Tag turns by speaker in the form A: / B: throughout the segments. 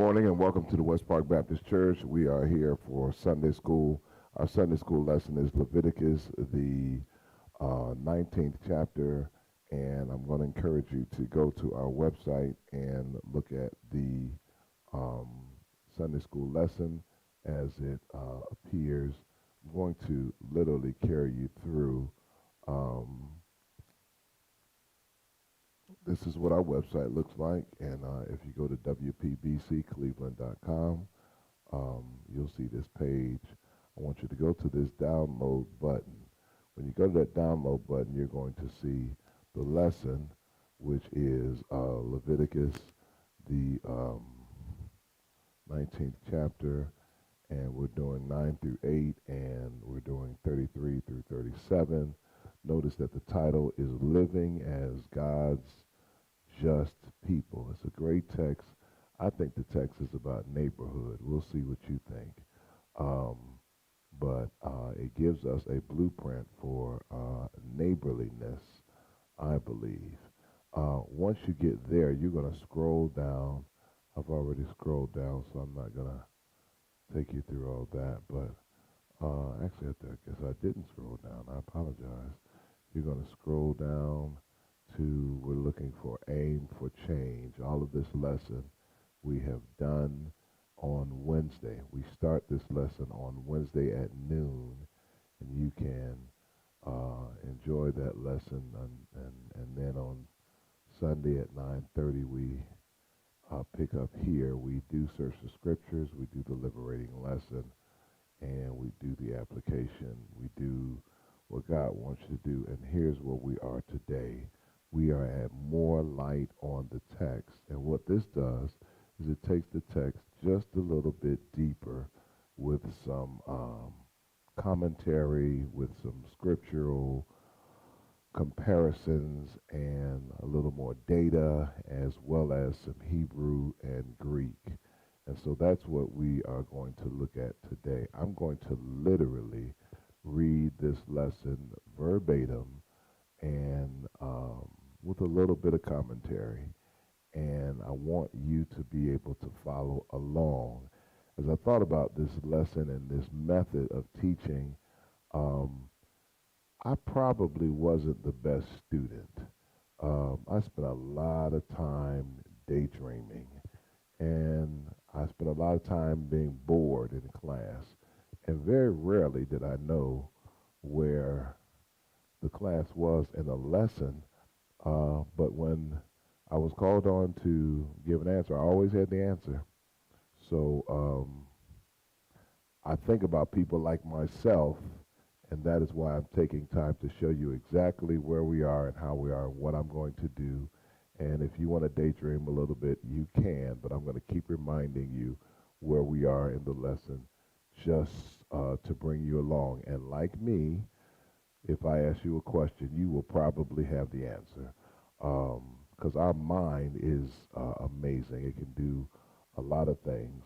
A: morning and welcome to the West Park Baptist Church. We are here for Sunday school. Our Sunday school lesson is Leviticus, the 19th chapter, and I'm going to encourage you to go to our website and look at the Sunday school lesson as it appears. I'm going to literally carry you through. This is what our website looks like, and if you go to wpbccleveland.com, you'll see this page. I want you to go to this download button. When you go to that download button, you're going to see the lesson, which is Leviticus, the 19th chapter, and we're doing 9 through 8, and we're doing 33 through 37. Notice that the title is Living as God's Just People. It's a great text. I think the text is about neighborhood. We'll see what you think. But it gives us a blueprint for neighborliness, I believe. Once you get there, you're going to scroll down. I've already scrolled down, so I'm not going to take you through all that. But actually, I guess I didn't scroll down. I apologize. You're going to scroll down to, we're looking for aim for change. All of this lesson we have done on Wednesday. We start this lesson on Wednesday at noon, and you can enjoy that lesson. And then on Sunday at 9:30, we pick up here. We do search the scriptures, we do the liberating lesson, and we do the application. We do what God wants you to do. And here's where we are today. We are at more light on the text. And what this does is it takes the text just a little bit deeper with some commentary, with some scriptural comparisons, and a little more data, as well as some Hebrew and Greek. And so that's what we are going to look at today. I'm going to literally read this lesson verbatim and with a little bit of commentary. And I want you to be able to follow along. As I thought about this lesson and this method of teaching, I probably wasn't the best student. I spent a lot of time daydreaming, and I spent a lot of time being bored in class, and very rarely did I know where the class was in a lesson, but when I was called on to give an answer, I always had the answer. So I think about people like myself, and that is why I'm taking time to show you exactly where we are and how we are and what I'm going to do. And if you want to daydream a little bit, you can, but I'm going to keep reminding you where we are in the lesson just to bring you along. And like me, if I ask you a question, you will probably have the answer, because our mind is amazing. It can do a lot of things.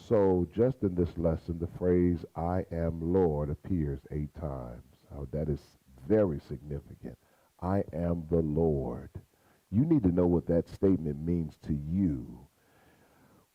A: So just in this lesson, the phrase, I am Lord, appears 8 times. That is very significant. I am the Lord. You need to know what that statement means to you.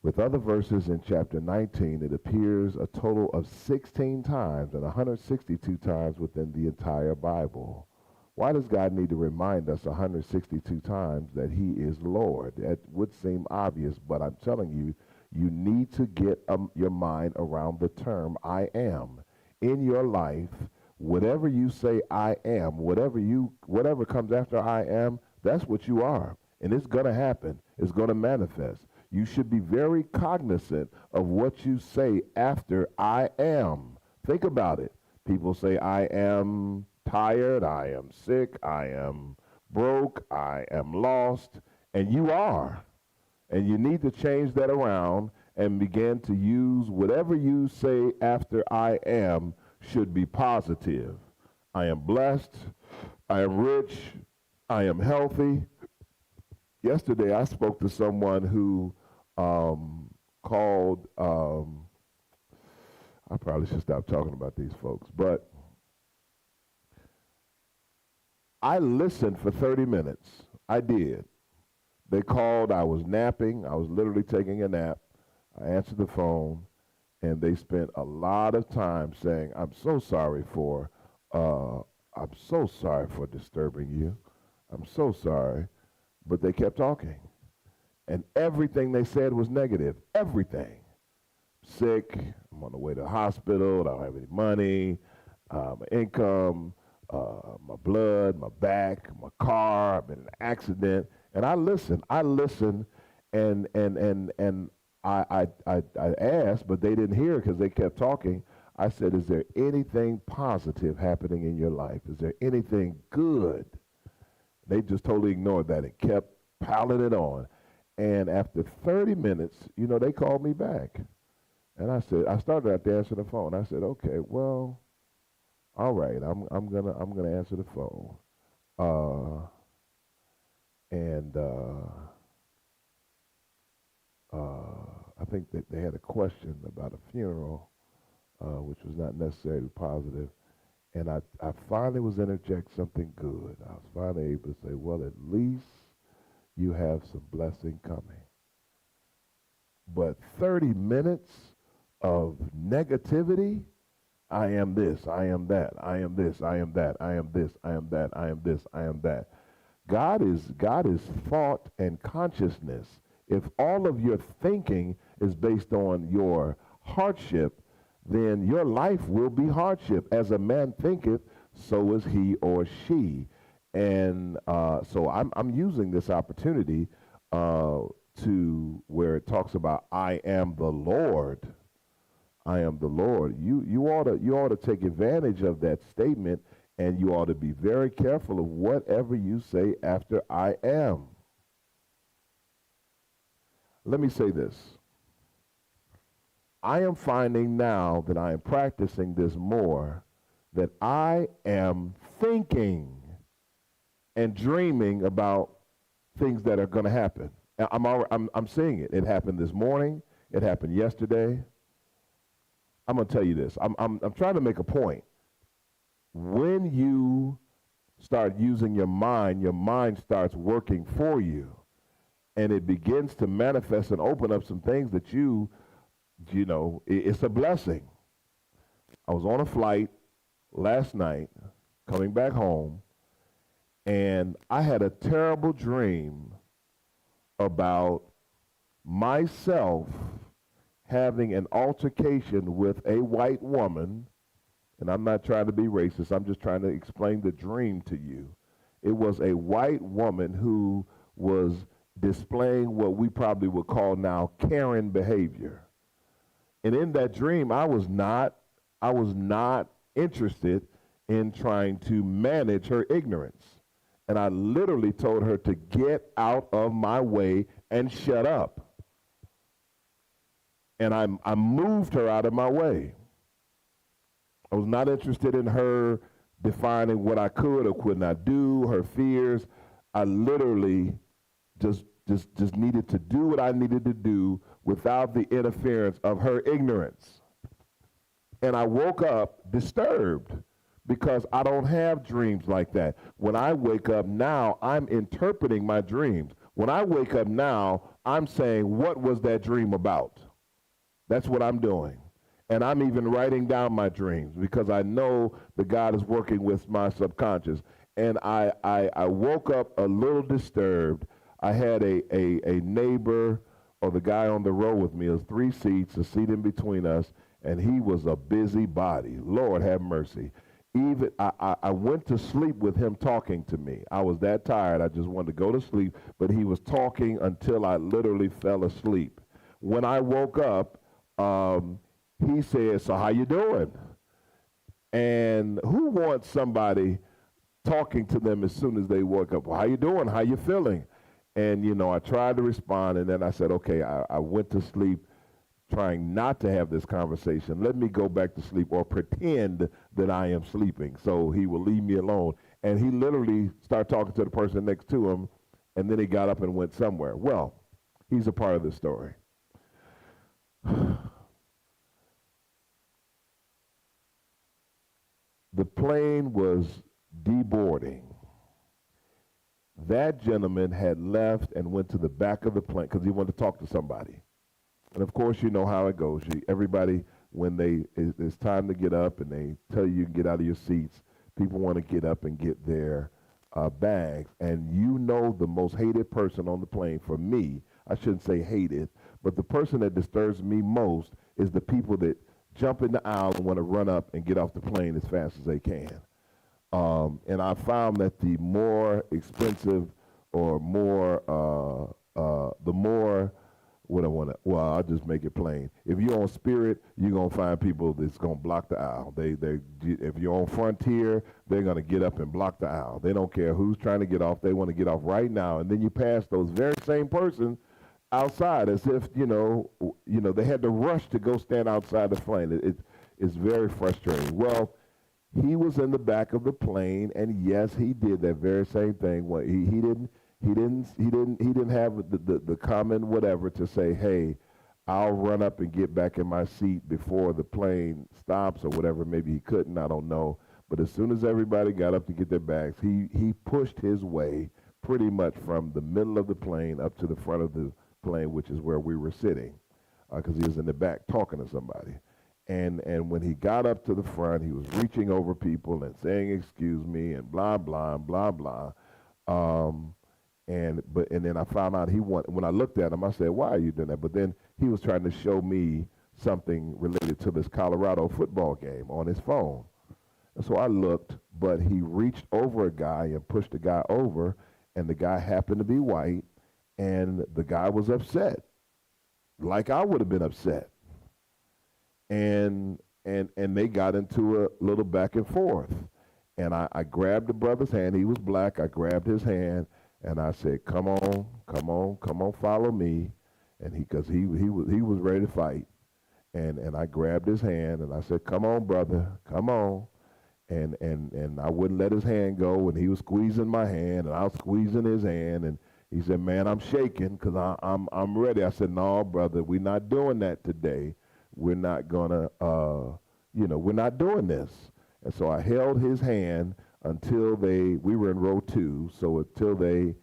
A: With other verses in chapter 19, it appears a total of 16 times and 162 times within the entire Bible. Why does God need to remind us 162 times that he is Lord? That would seem obvious, but I'm telling you, you need to get your mind around the term I am. In your life, whatever you say I am, whatever comes after I am, that's what you are. And it's going to happen. It's going to manifest. You should be very cognizant of what you say after I am. Think about it. People say I am tired, I am sick, I am broke, I am lost, and you are. And you need to change that around and begin to use whatever you say after I am should be positive. I am blessed, I am rich, I am healthy. Yesterday I spoke to someone who called, I probably should stop talking about these folks, but I listened for 30 minutes. I did. They called, I was napping, I was literally taking a nap, I answered the phone, and they spent a lot of time saying, uh, I'm so sorry for disturbing you. I'm so sorry. But they kept talking. And everything they said was negative. Everything. Sick. I'm on the way to the hospital. I don't have any money. My income, my blood, my back, my car. I've been in an accident. And I listened. And I asked, but they didn't hear because they kept talking. I said, is there anything positive happening in your life? Is there anything good? They just totally ignored that and kept piling it on. And after 30 minutes, they called me back. And I started out to answer the phone. I said, okay, well, all right, I'm gonna answer the phone. And I think that they had a question about a funeral, which was not necessarily positive. And I finally was interject something good. I was finally able to say, well, at least you have some blessing coming. But 30 minutes of negativity, I am this, I am that, I am this, I am that, I am this, I am that, I am this, I am that. God is thought and consciousness. If all of your thinking is based on your hardship, then your life will be hardship. As a man thinketh, so is he or she. And so I'm using this opportunity to where it talks about I am the Lord. I am the Lord. You ought to take advantage of that statement, and you ought to be very careful of whatever you say after I am. Let me say this. I am finding now that I am practicing this more, that I am thinking and dreaming about things that are going to happen. I'm seeing it. It happened this morning. It happened yesterday. I'm going to tell you this. I'm trying to make a point. When you start using your mind starts working for you, and it begins to manifest and open up some things that it's a blessing. I was on a flight last night coming back home, and I had a terrible dream about myself having an altercation with a white woman, and I'm not trying to be racist, I'm just trying to explain the dream to you. It was a white woman who was displaying what we probably would call now Karen behavior. And in that dream, I was not interested in trying to manage her ignorance. And I literally told her to get out of my way and shut up. And I moved her out of my way. I was not interested in her defining what I could or could not do, her fears. I literally just needed to do what I needed to do without the interference of her ignorance. And I woke up disturbed because I don't have dreams like that. When I wake up now, I'm interpreting my dreams. When I wake up now, I'm saying, what was that dream about? That's what I'm doing. And I'm even writing down my dreams because I know that God is working with my subconscious. And I woke up a little disturbed. I had a neighbor, or the guy on the row with me. It was 3 seats, a seat in between us, and he was a busybody. Lord have mercy. Even I went to sleep with him talking to me. I was that tired. I just wanted to go to sleep, but he was talking until I literally fell asleep. When I woke up, he said, so how you doing? And who wants somebody talking to them as soon as they woke up? Well, how you doing? How you feeling? And, I tried to respond, and then I said, okay, I went to sleep trying not to have this conversation. Let me go back to sleep or pretend that I am sleeping so he will leave me alone. And he literally started talking to the person next to him, and then he got up and went somewhere. Well, he's a part of the story. The plane was deboarding. That gentleman had left and went to the back of the plane because he wanted to talk to somebody. And of course, you know how it goes. Everybody, when it's time to get up and they tell you can get out of your seats, people want to get up and get their bags. And you know the most hated person on the plane for me, I shouldn't say hated, but the person that disturbs me most is the people that jump in the aisle and want to run up and get off the plane as fast as they can. And I found that the more expensive or more, the more, what I want to, well, I'll just make it plain. If you're on Spirit, you're going to find people that's going to block the aisle. If you're on Frontier, they're going to get up and block the aisle. They don't care who's trying to get off. They want to get off right now. And then you pass those very same person outside as if, they had to rush to go stand outside the plane. It's very frustrating. Well, he was in the back of the plane, and yes, he did that very same thing. Well, he didn't have the common whatever to say, hey, I'll run up and get back in my seat before the plane stops or whatever. Maybe he couldn't, I don't know. But as soon as everybody got up to get their bags, he pushed his way pretty much from the middle of the plane up to the front of the plane, which is where we were sitting, because he was in the back talking to somebody. And when he got up to the front, he was reaching over people and saying, excuse me, and blah, blah, blah, blah. And then I found out when I looked at him, I said, why are you doing that? But then he was trying to show me something related to this Colorado football game on his phone. And so I looked, but he reached over a guy and pushed the guy over, and the guy happened to be white, and the guy was upset, like I would have been upset. And they got into a little back and forth. And I grabbed the brother's hand. He was black. I grabbed his hand, and I said, come on, follow me. And because he was ready to fight. And I grabbed his hand, and I said, come on, brother, come on. And I wouldn't let his hand go, and he was squeezing my hand, and I was squeezing his hand, and he said, man, I'm shaking because I'm ready. I said, no, brother, we're not doing that today. We're not gonna, we're not doing this. And so I held his hand until we were in row 2, so until they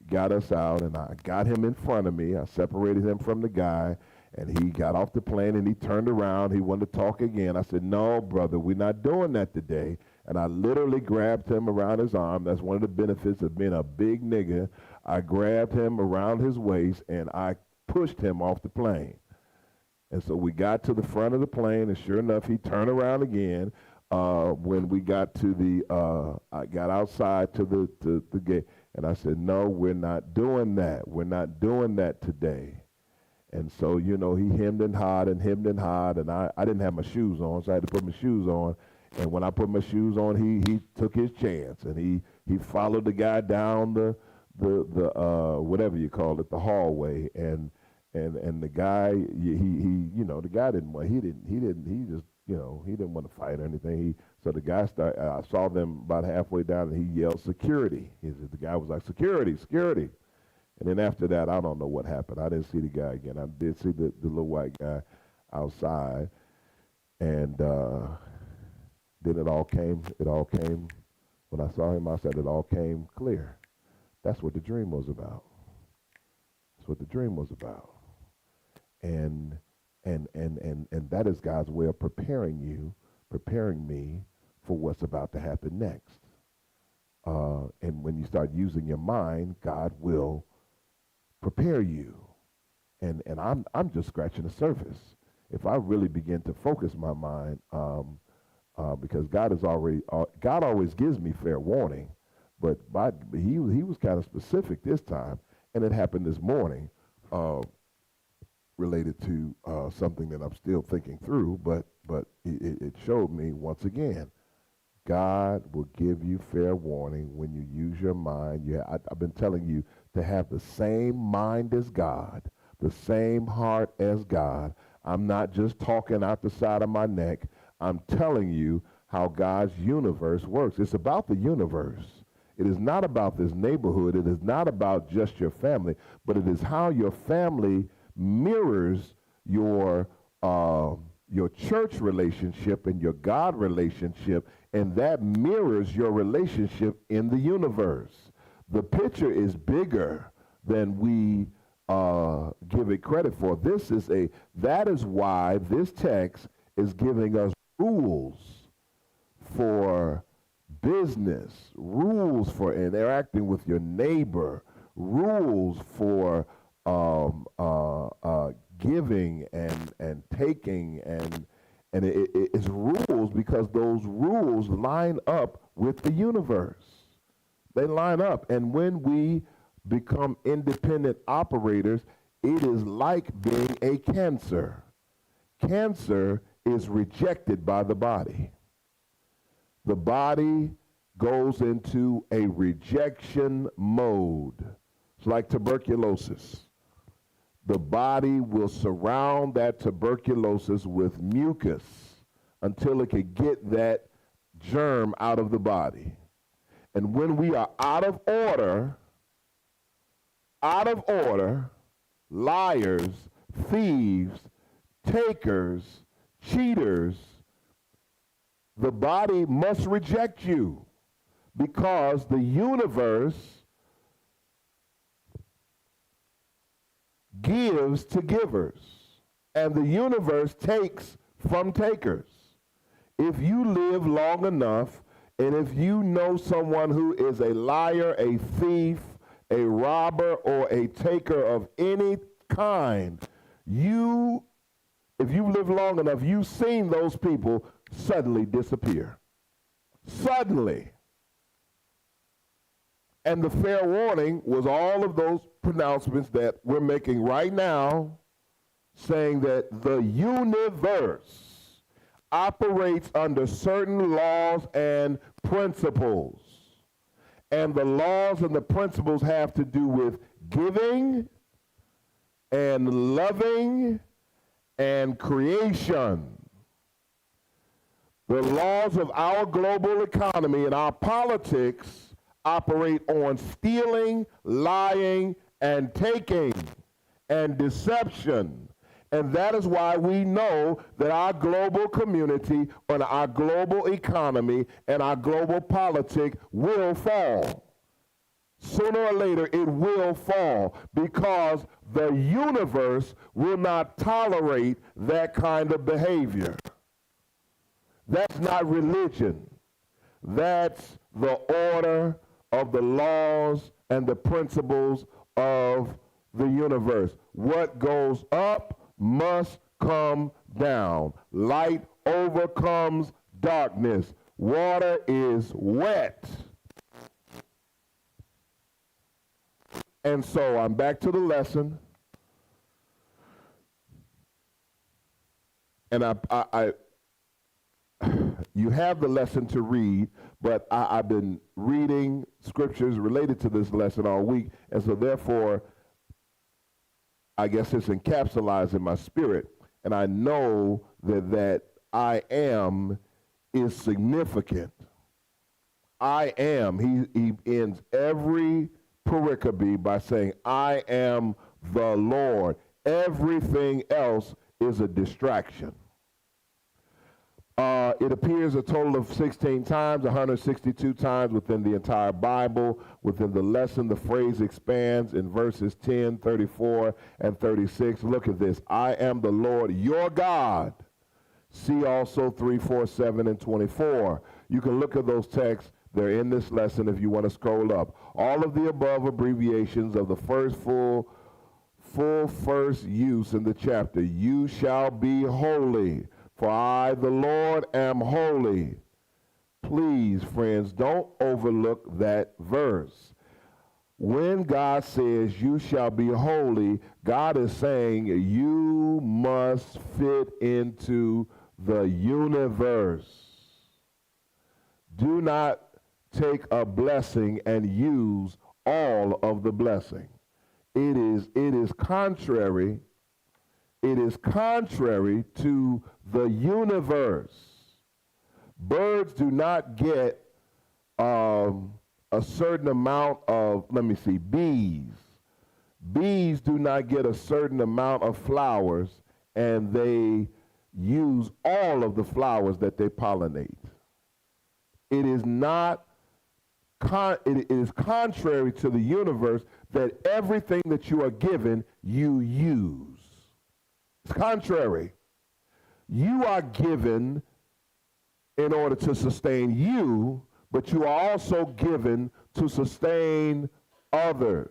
A: got us out, and I got him in front of me. I separated him from the guy, and he got off the plane, and he turned around. He wanted to talk again. I said, no, brother, we're not doing that today. And I literally grabbed him around his arm. That's one of the benefits of being a big nigga. I grabbed him around his waist, and I pushed him off the plane. And so we got to the front of the plane, and sure enough, he turned around again. When we got to I got outside to the gate, and I said, no, we're not doing that. We're not doing that today. And so, he hemmed and hawed, and I didn't have my shoes on, so I had to put my shoes on. And when I put my shoes on, he took his chance, and he followed the guy down the whatever you call it, the hallway, and the guy, the guy didn't want to fight or anything. So the guy I saw them about halfway down, and he yelled security. The guy was like, security, security. And then after that, I don't know what happened. I didn't see the guy again. I did see the little white guy outside, and then it all came, when I saw him, I said it all came clear. That's what the dream was about. That's what the dream was about. And that is God's way of preparing me for what's about to happen next. And when you start using your mind, God will prepare you. And I'm just scratching the surface. If I really begin to focus my mind, because God always gives me fair warning, but he was kind of specific this time, and it happened this morning. Related to something that I'm still thinking through, but it showed me once again, God will give you fair warning when you use your mind. I've been telling you to have the same mind as God, the same heart as God. I'm not just talking out the side of my neck. I'm telling you how God's universe works. It's about the universe. It is not about this neighborhood. It is not about just your family, but it is how your family mirrors your church relationship and your God relationship, and that mirrors your relationship in the universe. The picture is bigger than we give it credit for. That is why this text is giving us rules for business, rules for interacting with your neighbor, rules for giving and taking, and it's rules because those rules line up with the universe. They line up, and when we become independent operators, it is like being a cancer. Cancer is rejected by the body. The body goes into a rejection mode. It's like tuberculosis. The body will surround that tuberculosis with mucus until it can get that germ out of the body. And when we are out of order, liars, thieves, takers, cheaters, the body must reject you because the universe gives to givers and the universe takes from takers. If you live long enough and if you know someone who is a liar, a thief, a robber, or a taker of any kind, if you live long enough, you've seen those people suddenly disappear. Suddenly. And the fair warning was all of those pronouncements that we're making right now, saying that the universe operates under certain laws and principles. And the laws and the principles have to do with giving and loving and creation. The laws of our global economy and our politics operate on stealing, lying, and taking, and deception. And that is why we know that our global community and our global economy and our global politics will fall. Sooner or later, it will fall because the universe will not tolerate that kind of behavior. That's not religion. That's the order of the laws and the principles of the universe. What goes up must come down. Light overcomes darkness. Water is wet. And so I'm back to the lesson. And you have the lesson to read, but I've been reading scriptures related to this lesson all week, and so therefore, I guess it's encapsulated in my spirit, and I know that I am is significant. I am. He ends every pericope by saying, I am the Lord. Everything else is a distraction. It appears a total of 16 times, 162 times within the entire Bible. Within the lesson, the phrase expands in verses 10, 34, and 36. Look at this. I am the Lord your God. See also 3, 4, 7, and 24. You can look at those texts. They're in this lesson if you want to scroll up. All of the above abbreviations of the first full first use in the chapter. You shall be holy, for I, the Lord, am holy. Please, friends, don't overlook that verse. When God says you shall be holy, God is saying you must fit into the universe. Do not take a blessing and use all of the blessing. It is contrary to the universe. Birds do not get a certain amount of, bees. Bees do not get a certain amount of flowers and they use all of the flowers that they pollinate. It is not, it is contrary to the universe that everything that you are given, you use. It's contrary. You are given in order to sustain you, but you are also given to sustain others,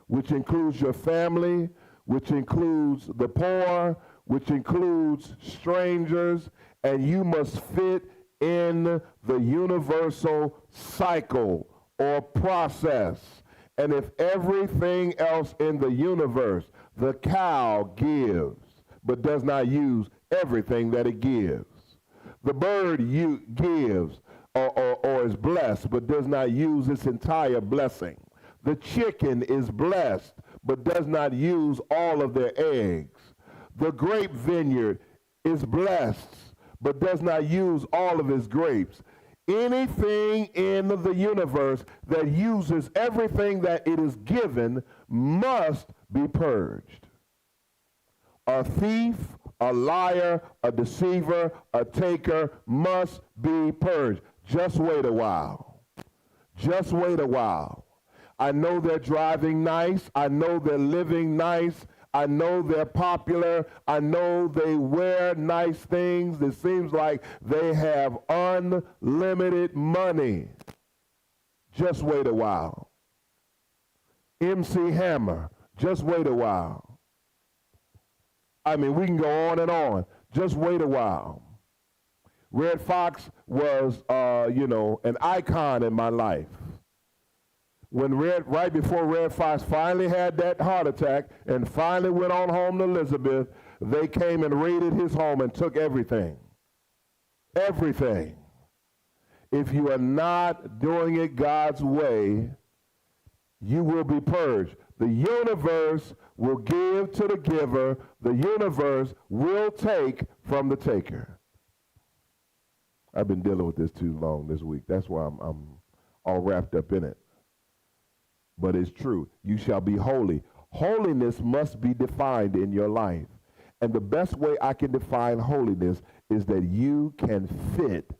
A: which includes your family, which includes the poor, which includes strangers, and you must fit in the universal cycle or process. And if everything else in the universe, the cow gives, but does not use everything that it gives. The bird gives or is blessed, but does not use its entire blessing. The chicken is blessed, but does not use all of their eggs. The grape vineyard is blessed, but does not use all of its grapes. Anything in the universe that uses everything that it is given must be purged. A thief, a liar, a deceiver, a taker must be purged. Just wait a while. Just wait a while. I know they're driving nice. I know they're living nice. I know they're popular. I know they wear nice things. It seems like they have unlimited money. Just wait a while. MC Hammer, just wait a while. I mean, we can go on and on. Just wait a while. Red Fox was, an icon in my life. Right before Red Fox finally had that heart attack and finally went on home to Elizabeth, they came and raided his home and took everything. Everything. If you are not doing it God's way, you will be purged. The universe will give to the giver. The universe will take from the taker. I've been dealing with this too long this week. That's why I'm all wrapped up in it. But it's true. You shall be holy. Holiness must be defined in your life. And the best way I can define holiness is that you can fit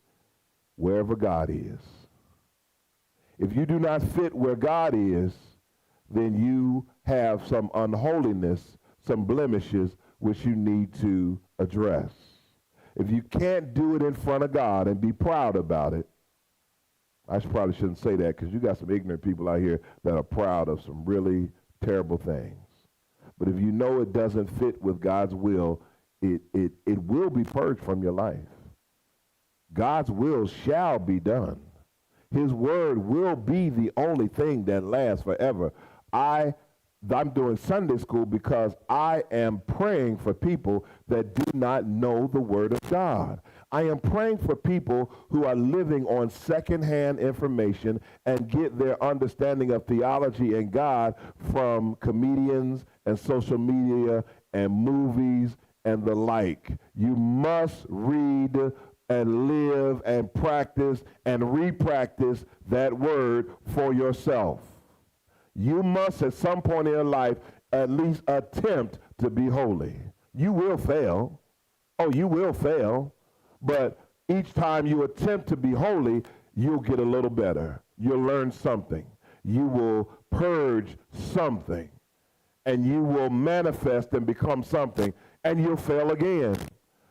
A: wherever God is. If you do not fit where God is, then you have some unholiness, some blemishes, which you need to address. If you can't do it in front of God and be proud about it, I probably shouldn't say that because you got some ignorant people out here that are proud of some really terrible things. But if you know it doesn't fit with God's will, it will be purged from your life. God's will shall be done. His word will be the only thing that lasts forever. I'm doing Sunday school because I am praying for people that do not know the word of God. I am praying for people who are living on secondhand information and get their understanding of theology and God from comedians and social media and movies and the like. You must read and live and practice and re-practice that word for yourself. You must at some point in your life at least attempt to be holy. You will fail. Oh, you will fail. But each time you attempt to be holy, you'll get a little better. You'll learn something. You will purge something. And you will manifest and become something. And you'll fail again.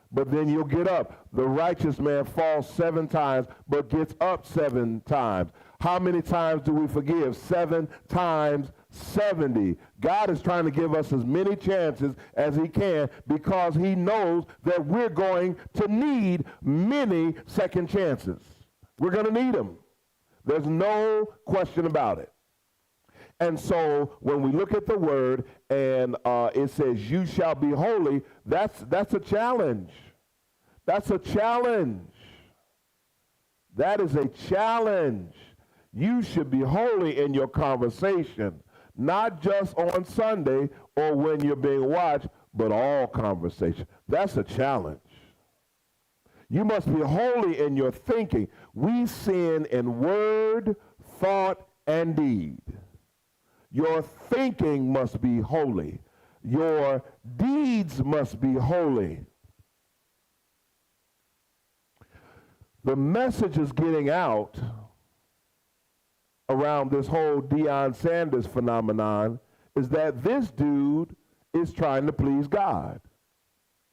A: But then you'll get up. The righteous man falls 7 times, but gets up 7 times. How many times do we forgive? 7 times 70. God is trying to give us as many chances as he can because he knows that we're going to need many second chances. We're going to need them. There's no question about it. And so when we look at the word and it says, you shall be holy, that's a challenge. That's a challenge. That is a challenge. You should be holy in your conversation, not just on Sunday or when you're being watched, but all conversation. That's a challenge. You must be holy in your thinking. We sin in word, thought, and deed. Your thinking must be holy. Your deeds must be holy. The message is getting out around this whole Deion Sanders phenomenon is that this dude is trying to please God.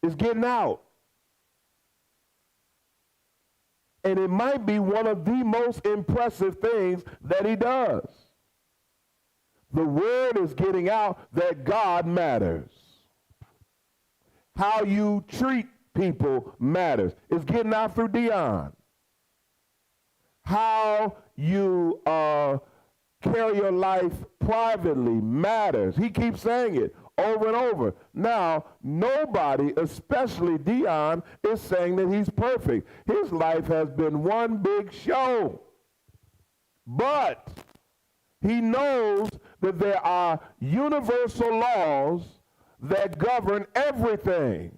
A: It's getting out. And it might be one of the most impressive things that he does. The word is getting out that God matters. How you treat people matters. It's getting out through Dion. How you carry your life privately matters. He keeps saying it over and over. Now, nobody, especially Dion, is saying that he's perfect. His life has been one big show. But he knows that there are universal laws that govern everything.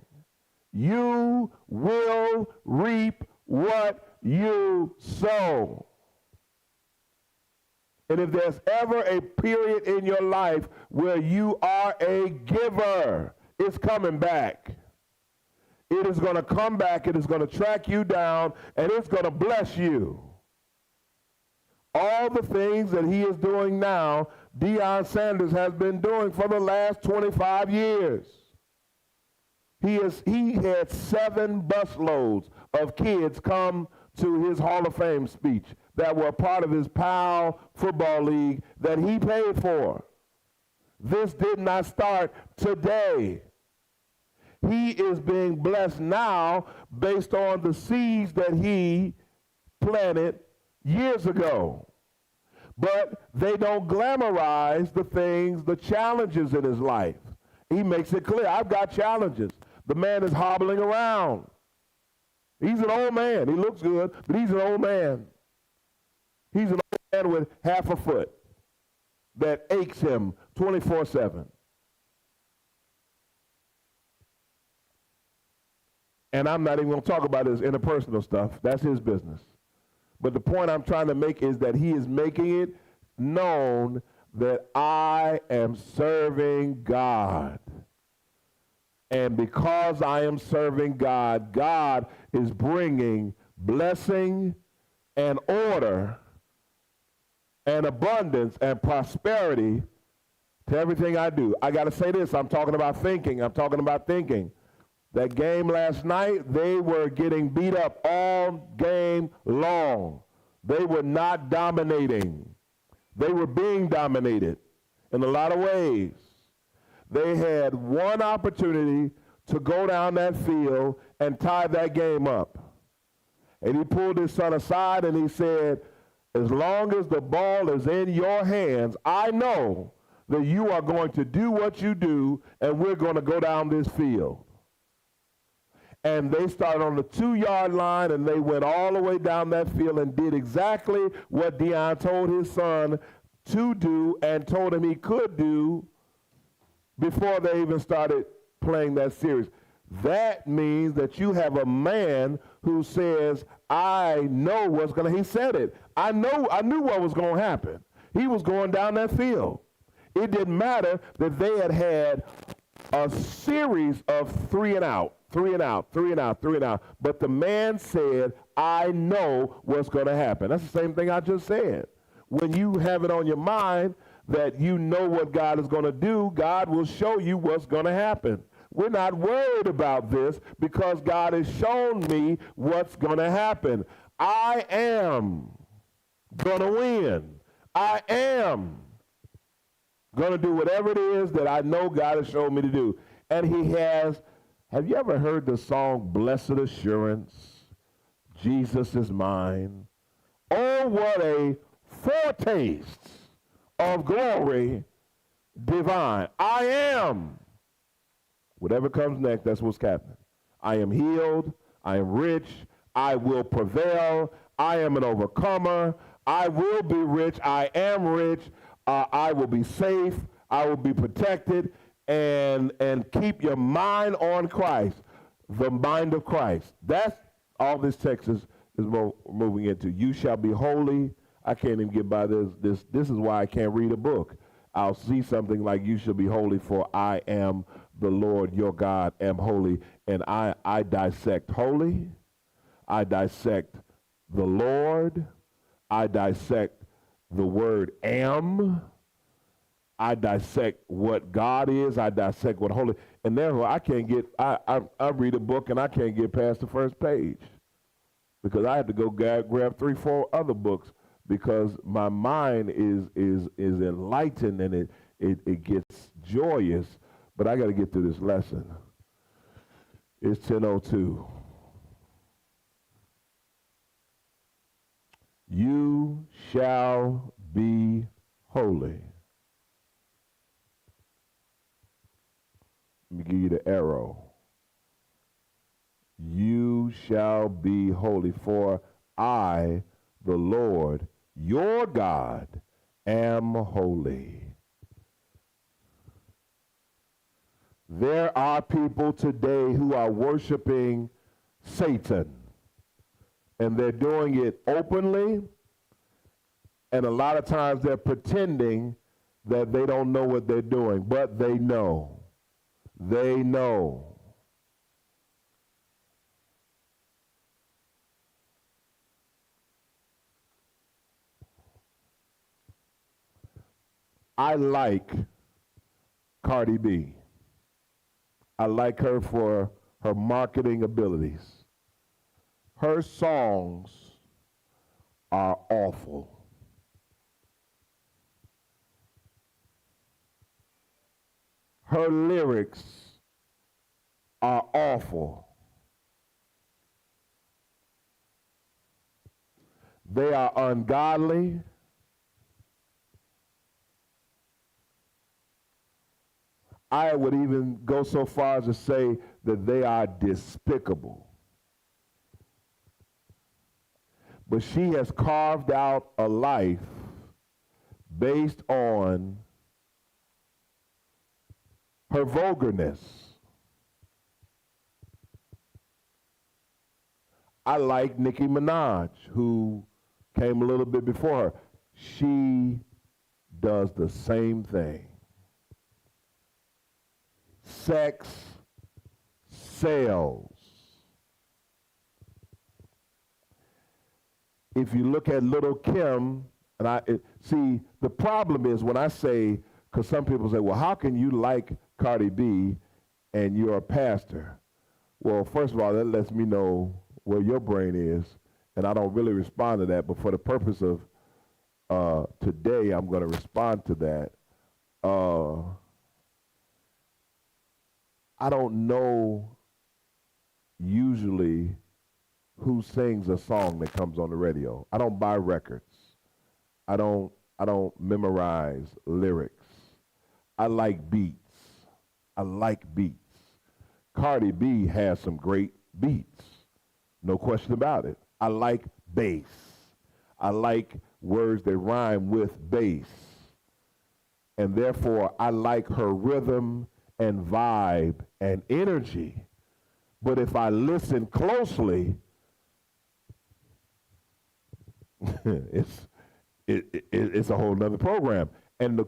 A: You will reap what you sow. And if there's ever a period in your life where you are a giver, it's coming back. It is going to come back, it is going to track you down, and it's going to bless you. All the things that he is doing now, Deion Sanders has been doing for the last 25 years. He had 7 busloads of kids come to his Hall of Fame speech that were part of his PAL football league that he paid for. This did not start today. He is being blessed now based on the seeds that he planted years ago. But they don't glamorize the things, the challenges in his life. He makes it clear, I've got challenges. The man is hobbling around. He's an old man. He looks good, but he's an old man. He's an old man with half a foot that aches him 24/7. And I'm not even going to talk about his interpersonal stuff. That's his business. But the point I'm trying to make is that he is making it known that I am serving God. And because I am serving God, God is bringing blessing and order and abundance and prosperity to everything I do. I got to say this. I'm talking about thinking. That game last night, they were getting beat up all game long. They were not dominating. They were being dominated in a lot of ways. They had one opportunity to go down that field and tie that game up. And he pulled his son aside and he said, as long as the ball is in your hands, I know that you are going to do what you do and we're going to go down this field. And they started on the 2-yard line and they went all the way down that field and did exactly what Deion told his son to do and told him he could do before they even started playing that series. That means that you have a man who says, I know what's going to, he said it. I knew what was going to happen. He was going down that field. It didn't matter that they had a series of 3 and out. But the man said, I know what's going to happen. That's the same thing I just said. When you have it on your mind that you know what God is going to do, God will show you what's going to happen. We're not worried about this because God has shown me what's going to happen. I am going to win. I am going to do whatever it is that I know God has shown me to do. And he has. Have you ever heard the song, Blessed Assurance, Jesus is mine? Oh, what a foretaste of glory divine. I am. Whatever comes next, that's what's happening. I am healed. I am rich. I will prevail. I am an overcomer. I will be rich. I am rich. I will be safe. I will be protected. And keep your mind on Christ, the mind of Christ. That's all this text is moving into. You shall be holy. I can't even get by this. This is why I can't read a book. I'll see something like you shall be holy, for I am the Lord your God am holy. And I dissect holy. I dissect the Lord. I dissect the word am. I dissect what God is. I dissect what holy. And therefore, I can't get. I read a book and I can't get past the first page because I have to go grab 3, 4 other books because my mind is enlightened and it gets joyous. But I got to get through this lesson. It's 10:02. You shall be holy. Let me give you the arrow. You shall be holy, for I, the Lord, your God, am holy. There are people today who are worshiping Satan, and they're doing it openly, and a lot of times they're pretending that they don't know what they're doing, but they know. They know. I like Cardi B. I like her for her marketing abilities. Her songs are awful. Her lyrics are awful. They are ungodly. I would even go so far as to say that they are despicable. But she has carved out a life based on her vulgarness. I like Nicki Minaj, who came a little bit before her. She does the same thing. Sex sells. If you look at Little Kim, and see, the problem is when I say, because some people say, well, how can you like Cardi B and you're a pastor? Well, first of all, that lets me know where your brain is, and I don't really respond to that, but for the purpose of today, I'm going to respond to that. I don't know usually who sings a song that comes on the radio. I don't buy records. I don't memorize lyrics. I like beats. I like beats. Cardi B has some great beats. No question about it. I like bass. I like words that rhyme with bass. And therefore, I like her rhythm and vibe and energy. But if I listen closely, it's a whole nother program. And the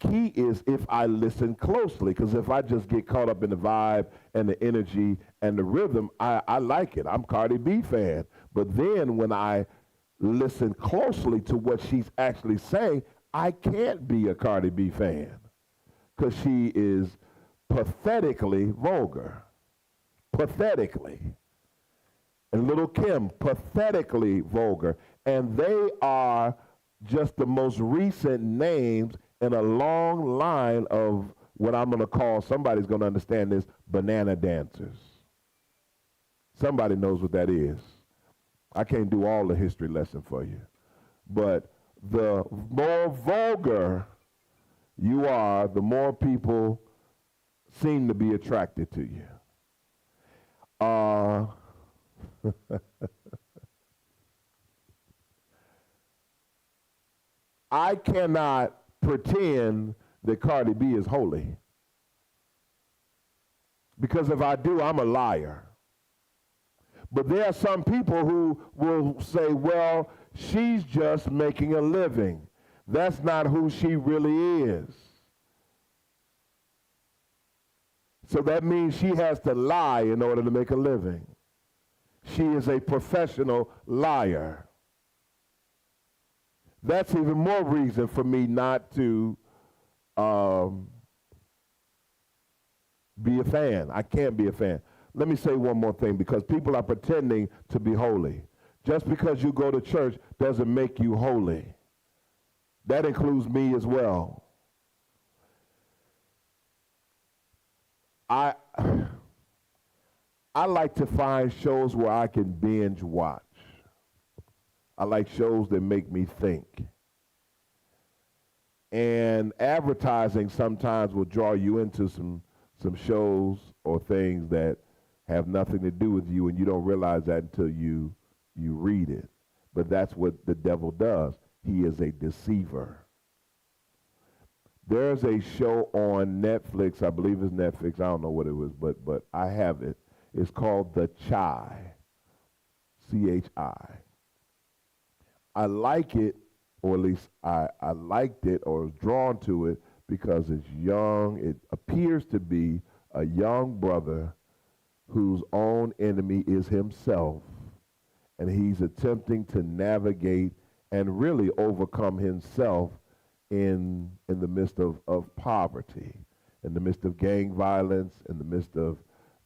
A: key is if I listen closely, because if I just get caught up in the vibe and the energy and the rhythm, I like it. I'm a Cardi B fan. But then when I listen closely to what she's actually saying, I can't be a Cardi B fan because she is pathetically vulgar. Pathetically. And Little Kim, pathetically vulgar. And they are just the most recent names in a long line of what I'm going to call, somebody's going to understand this, banana dancers. Somebody knows what that is. I can't do all the history lesson for you. But the more vulgar you are, the more people seem to be attracted to you. I cannot pretend that Cardi B is holy. Because if I do, I'm a liar. But there are some people who will say, well, she's just making a living. That's not who she really is. So that means she has to lie in order to make a living. She is a professional liar. That's even more reason for me not to um, be a fan. I can't be a fan. Let me say one more thing, because people are pretending to be holy. Just because you go to church doesn't make you holy. That includes me as well. I I like to find shows where I can binge watch. I like shows that make me think. And advertising sometimes will draw you into some shows or things that have nothing to do with you, and you don't realize that until you read it. But that's what the devil does. He is a deceiver. There's a show on Netflix, I believe it's Netflix, I don't know what it was, but I have it. It's called The Chi, C-H-I. I like it, or at least I liked it or was drawn to it because it's young. It appears to be a young brother whose own enemy is himself, and he's attempting to navigate and really overcome himself in the midst of poverty, in the midst of gang violence, in the midst of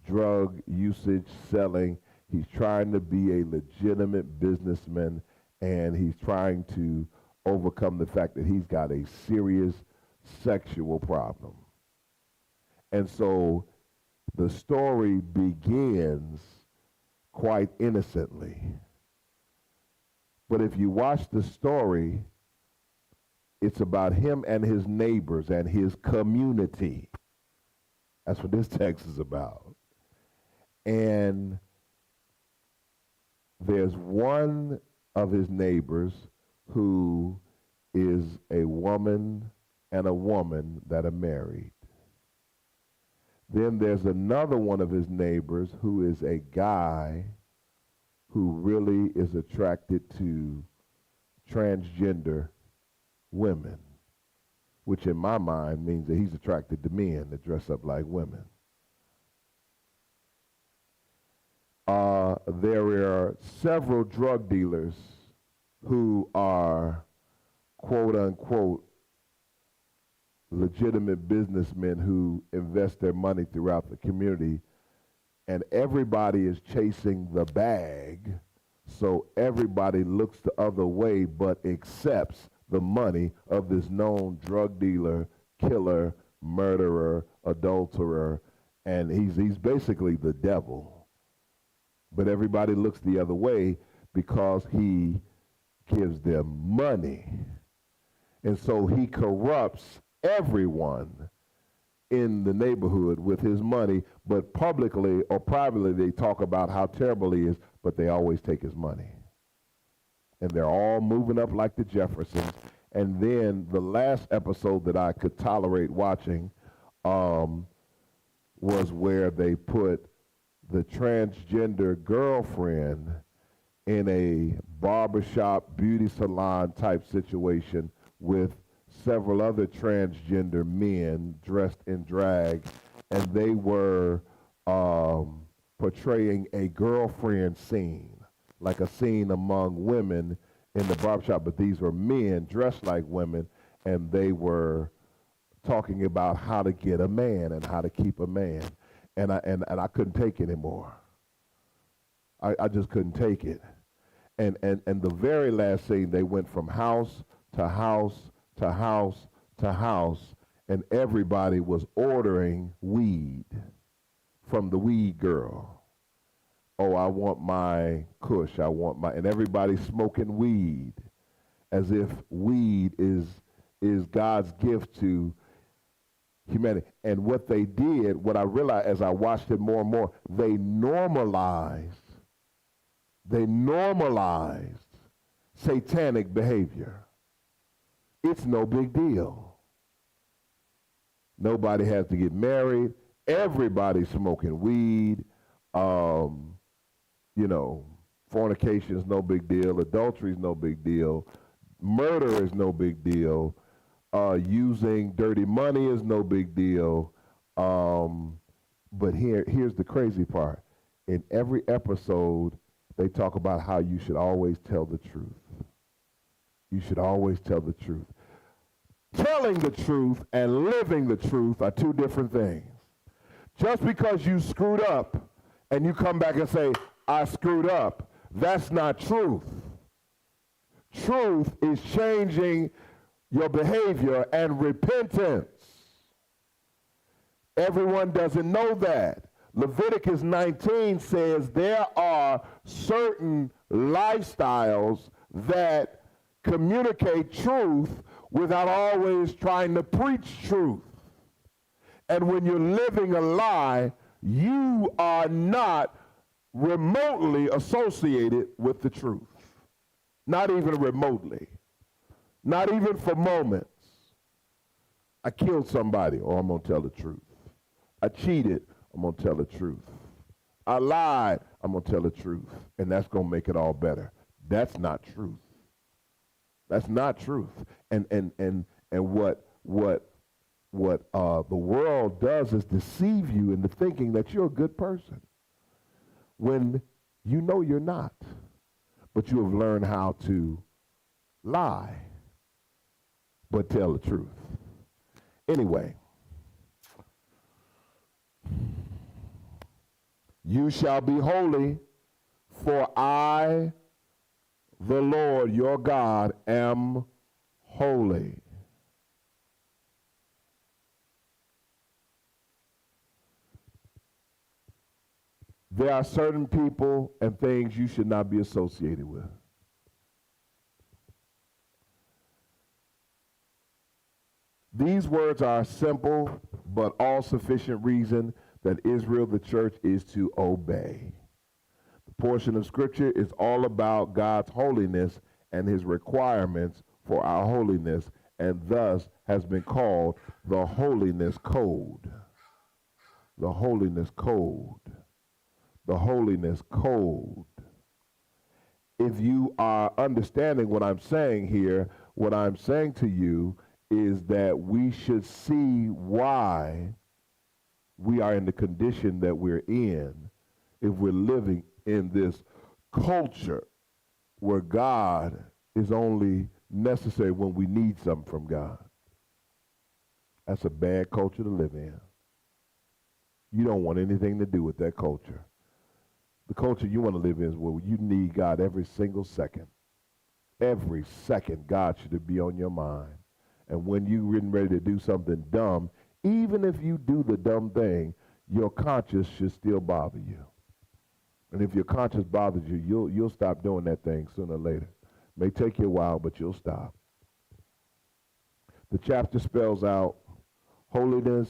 A: drug usage, selling. He's trying to be a legitimate businessman, and he's trying to overcome the fact that he's got a serious sexual problem. And so the story begins quite innocently. But if you watch the story, it's about him and his neighbors and his community. That's what this text is about. And there's one of his neighbors who is a woman and a woman that are married. Then there's another one of his neighbors who is a guy who really is attracted to transgender women, which in my mind means that he's attracted to men that dress up like women. There are several drug dealers who are quote unquote legitimate businessmen who invest their money throughout the community, and everybody is chasing the bag, so everybody looks the other way but accepts the money of this known drug dealer, killer, murderer, adulterer, and he's basically the devil. But everybody looks the other way because he gives them money. And so he corrupts everyone in the neighborhood with his money, but publicly or privately they talk about how terrible he is, but they always take his money. And they're all moving up like the Jeffersons. And then the last episode that I could tolerate watching was where they put the transgender girlfriend in a barbershop beauty salon type situation with several other transgender men dressed in drag, and they were portraying a girlfriend scene, like a scene among women in the barbershop, but these were men dressed like women, and they were talking about how to get a man and how to keep a man. And I couldn't take it anymore. I just couldn't take it. And the very last scene, they went from house to house to house to house, and everybody was ordering weed from the weed girl. Oh, I want my kush, and everybody's smoking weed as if weed is God's gift to humanity. And what they did, what I realized as I watched it more and more, they normalized satanic behavior. It's no big deal. Nobody has to get married. Everybody's smoking weed. Fornication is no big deal. Adultery is no big deal. Murder is no big deal. Using dirty money is no big deal. But here's the crazy part. In every episode, they talk about how you should always tell the truth. You should always tell the truth. Telling the truth and living the truth are two different things. Just because you screwed up and you come back and say, I screwed up, that's not truth. Truth is changing your behavior and repentance. Everyone doesn't know that. Leviticus 19 says there are certain lifestyles that communicate truth without always trying to preach truth. And when you're living a lie, you are not remotely associated with the truth. Not even remotely. Not even for moments. I killed somebody, or I'm going to tell the truth. I cheated, I'm going to tell the truth. I lied, I'm going to tell the truth. And that's going to make it all better. That's not truth. That's not truth. And what the world does is deceive you into thinking that you're a good person when you know you're not. But you have learned how to lie, but tell the truth. Anyway, you shall be holy, for I, the Lord your God, am holy. There are certain people and things you should not be associated with. These words are simple, but all sufficient reason that Israel, the church, is to obey. The portion of Scripture is all about God's holiness and his requirements for our holiness, and thus has been called the Holiness Code. The Holiness Code. The Holiness Code. If you are understanding what I'm saying here, what I'm saying to you is that we should see why we are in the condition that we're in if we're living in this culture where God is only necessary when we need something from God. That's a bad culture to live in. You don't want anything to do with that culture. The culture you want to live in is where you need God every single second. Every second, God should be on your mind. And when you're getting ready to do something dumb, even if you do the dumb thing, your conscience should still bother you. And if your conscience bothers you, you'll stop doing that thing sooner or later. It may take you a while, but you'll stop. The chapter spells out holiness,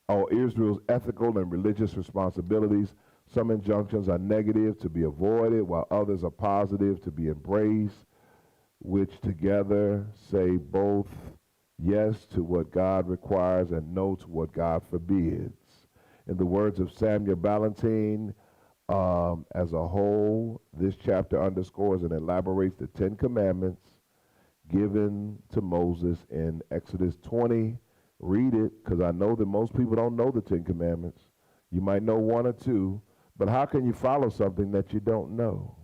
A: or Israel's ethical and religious responsibilities. Some injunctions are negative, to be avoided, while others are positive, to be embraced, which together say both yes to what God requires and no to what God forbids. In the words of Samuel Ballantine, as a whole, this chapter underscores and elaborates the 10 Commandments given to Moses in Exodus 20. Read it, because I know that most people don't know the 10 Commandments. You might know one or two, but how can you follow something that you don't know?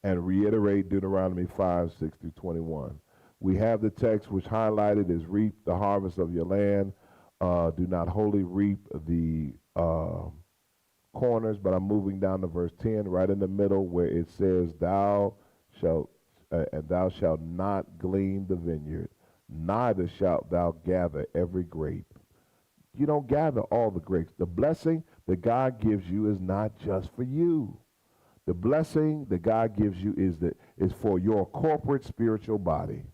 A: And reiterate Deuteronomy 5, 6 through 21. We have the text which highlighted is reap the harvest of your land. Do not wholly reap the corners, but I'm moving down to verse 10, right in the middle, where it says, thou shalt not glean the vineyard, neither shalt thou gather every grape. You don't gather all the grapes. The blessing that God gives you is not just for you. The blessing that God gives you is for your corporate spiritual body.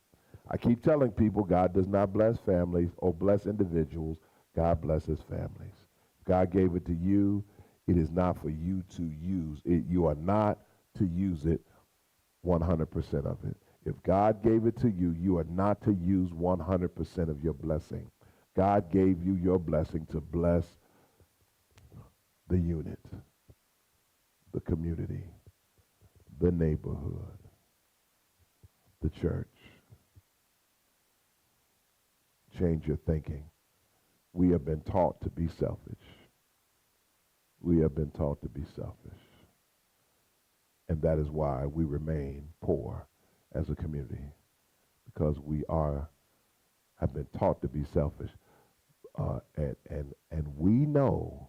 A: I keep telling people God does not bless families or bless individuals. God blesses families. God gave it to you. It is not for you to use it. You are not to use it 100% of it. If God gave it to you, you are not to use 100% of your blessing. God gave you your blessing to bless the unit, the community, the neighborhood, the church. Change your thinking. We have been taught to be selfish. We have been taught to be selfish. And that is why we remain poor as a community, because have been taught to be selfish. And we know,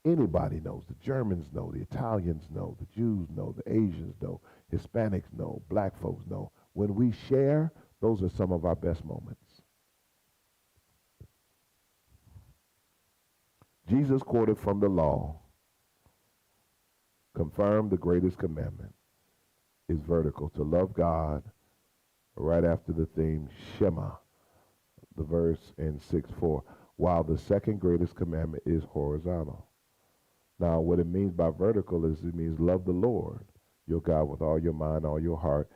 A: anybody knows, the Germans know, the Italians know, the Jews know, the Asians know, Hispanics know, black folks know. When we share, those are some of our best moments. Jesus quoted from the law, confirmed the greatest commandment is vertical, to love God, right after the theme Shema, the verse in 6:4, while the second greatest commandment is horizontal. Now, what it means by vertical is it means love the Lord, your God, with all your mind, all your heart.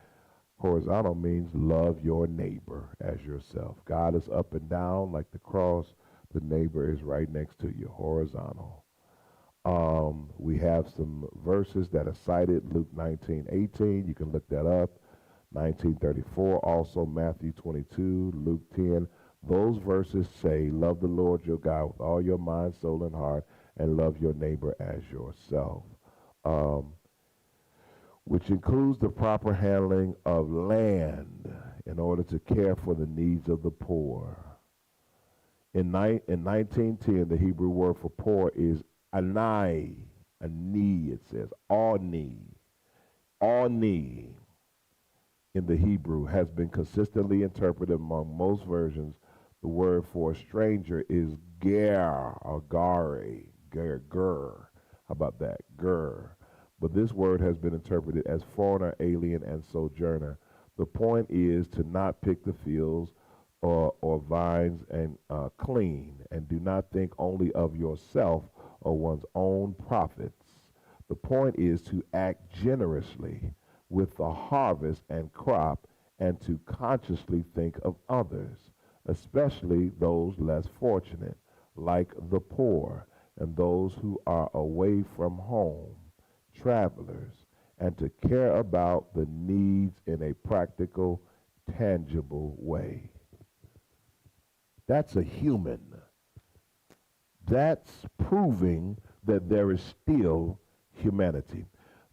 A: Horizontal means love your neighbor as yourself. God is up and down like the cross. The neighbor is right next to you, horizontal. We have some verses that are cited, Luke 19:18. You can look that up. 19:34, also Matthew 22, Luke 10. Those verses say, love the Lord your God with all your mind, soul, and heart, and love your neighbor as yourself, which includes the proper handling of land in order to care for the needs of the poor. In 1910, the Hebrew word for poor is anai, ani, it says, ani. Ani in the Hebrew has been consistently interpreted among most versions. The word for a stranger is ger, or gare, ger. How about that? Ger. But this word has been interpreted as foreigner, alien, and sojourner. The point is to not pick the fields or vines and clean, and do not think only of yourself or one's own profits. The point is to act generously with the harvest and crop, and to consciously think of others, especially those less fortunate, like the poor and those who are away from home, travelers, and to care about the needs in a practical, tangible way. That's a human. That's proving that there is still humanity.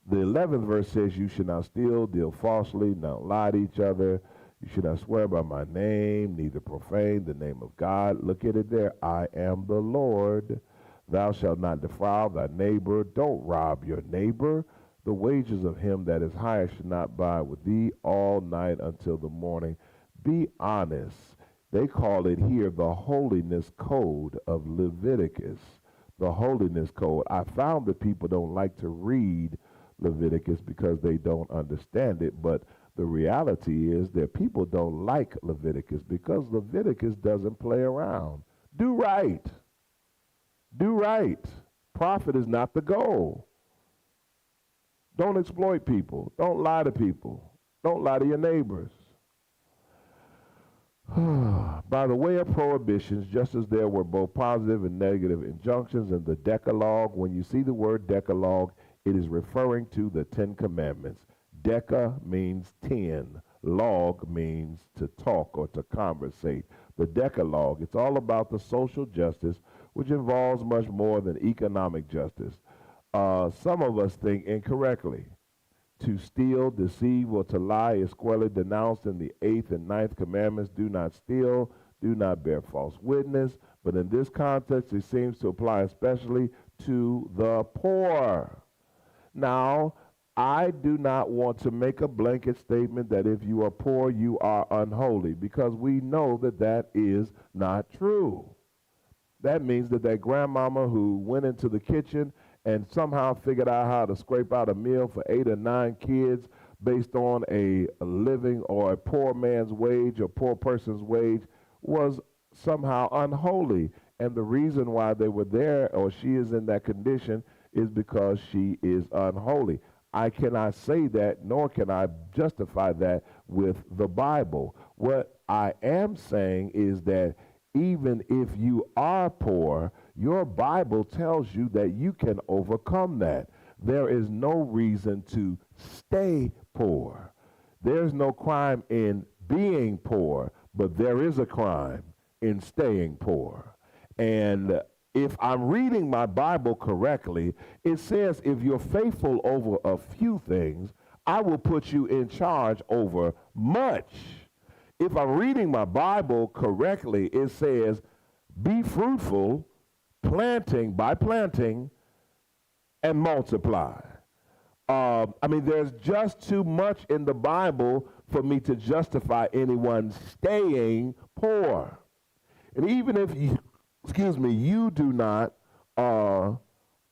A: The 11th verse says, you should not steal, deal falsely, not lie to each other. You should not swear by my name, neither profane the name of God. Look at it there. I am the Lord. Thou shalt not defile thy neighbor. Don't rob your neighbor. The wages of him that is hired should not abide with thee all night until the morning. Be honest. They call it here the holiness code of Leviticus. The holiness code. I found that people don't like to read Leviticus because they don't understand it, but the reality is that people don't like Leviticus because Leviticus doesn't play around. Do right. Do right. Profit is not the goal. Don't exploit people. Don't lie to people. Don't lie to your neighbors. By the way of prohibitions, just as there were both positive and negative injunctions in the Decalogue, when you see the word Decalogue, it is referring to the 10 Commandments. Deca means 10. Log means to talk or to conversate. The Decalogue, it's all about the social justice, which involves much more than economic justice. Some of us think incorrectly. To steal, deceive, or to lie is squarely denounced in the 8th and 9th commandments. Do not steal, do not bear false witness. But in this context, it seems to apply especially to the poor. Now, I do not want to make a blanket statement that if you are poor, you are unholy, because we know that that is not true. That means that that grandmama who went into the kitchen and somehow figured out how to scrape out a meal for 8 or 9 kids based on a living or a poor man's wage or poor person's wage was somehow unholy. And the reason why they were there, or she is in that condition, is because she is unholy. I cannot say that, nor can I justify that with the Bible. What I am saying is that even if you are poor, your Bible tells you that you can overcome that. There is no reason to stay poor. There's no crime in being poor, but there is a crime in staying poor. And If I'm reading my Bible correctly, it says if you're faithful over a few things, I will put you in charge over much. If I'm reading my Bible correctly, it says be fruitful, planting, and multiply. There's just too much in the Bible for me to justify anyone staying poor. And even if you, you do not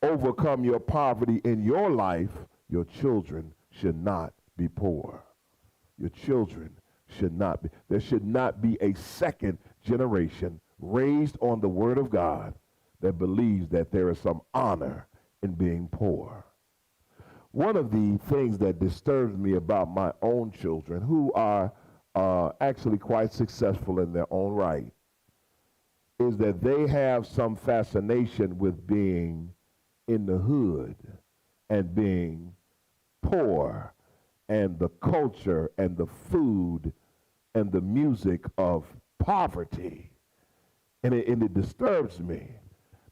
A: overcome your poverty in your life, your children should not be poor. Your children should not be. There should not be a second generation raised on the Word of God that believes that there is some honor in being poor. One of the things that disturbs me about my own children, who are actually quite successful in their own right, is that they have some fascination with being in the hood and being poor, and the culture and the food and the music of poverty. And it disturbs me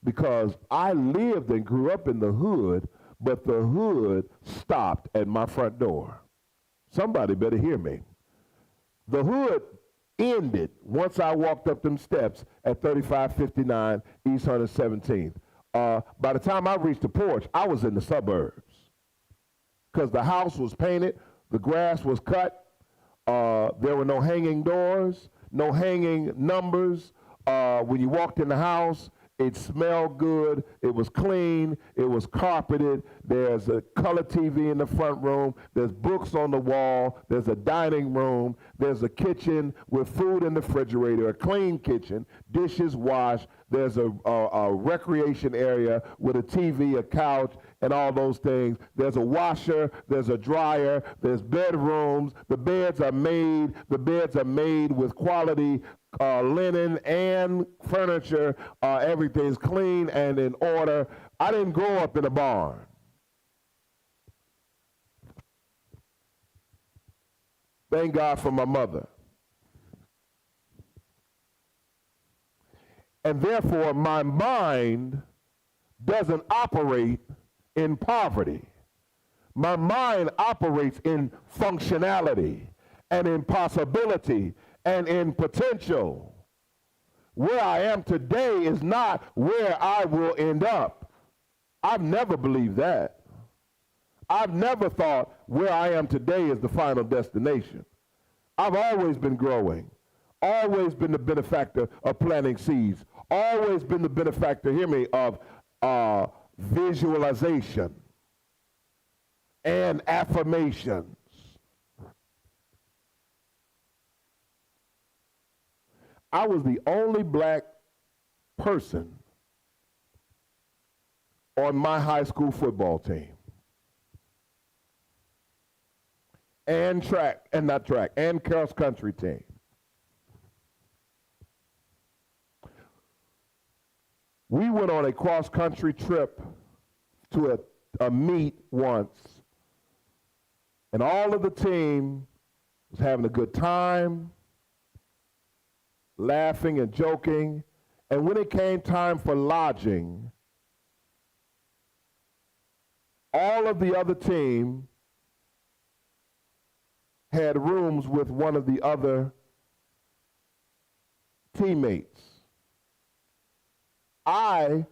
A: because I lived and grew up in the hood, but the hood stopped at my front door. Somebody better hear me. The hood ended once I walked up them steps at 3559 East 117th. By the time I reached the porch, I was in the suburbs because the house was painted, the grass was cut, there were no hanging doors, no hanging numbers. When you walked in the house, it smelled good, it was clean, it was carpeted, there's a color TV in the front room, there's books on the wall, there's a dining room, there's a kitchen with food in the refrigerator, a clean kitchen, dishes washed, there's a recreation area with a TV, a couch, and all those things. There's a washer, there's a dryer, there's bedrooms, the beds are made with quality linen and furniture. Everything's clean and in order. I didn't grow up in a barn. Thank God for my mother. And therefore, my mind doesn't operate in poverty. My mind operates in functionality and in possibility and in potential. Where I am today is not where I will end up. I've never believed that. I've never thought where I am today is the final destination. I've always been growing, always been the benefactor of planting seeds, always been the benefactor, hear me, of visualization and affirmations. I was the only black person on my high school football team. And and cross country team. We went on a cross country trip to a meet once, and all of the team was having a good time, laughing and joking, and when it came time for lodging, all of the other team had rooms with one of the other teammates. I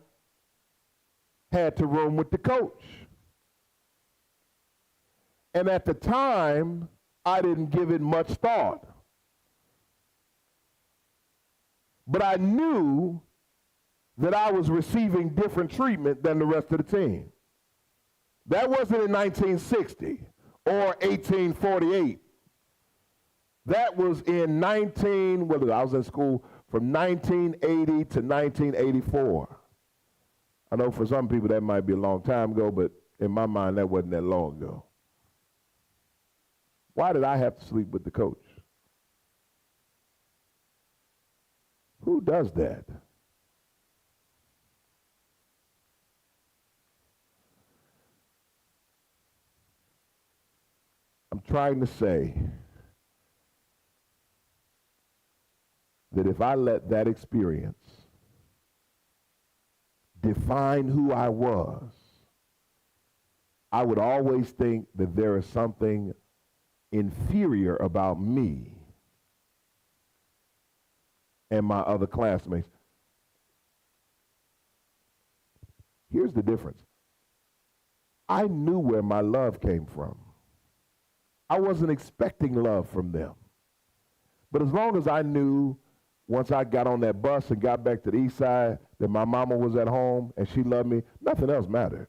A: had to room with the coach. And at the time, I didn't give it much thought. But I knew that I was receiving different treatment than the rest of the team. That wasn't in 1960 or 1848. That was in I was in school from 1980 to 1984. I know for some people that might be a long time ago, but in my mind that wasn't that long ago. Why did I have to sleep with the coach? Who does that? I'm trying to say that if I let that experience define who I was, I would always think that there is something inferior about me and my other classmates. Here's the difference. I knew where my love came from. I wasn't expecting love from them. But as long as I knew, once I got on that bus and got back to the east side, that my mama was at home and she loved me, nothing else mattered.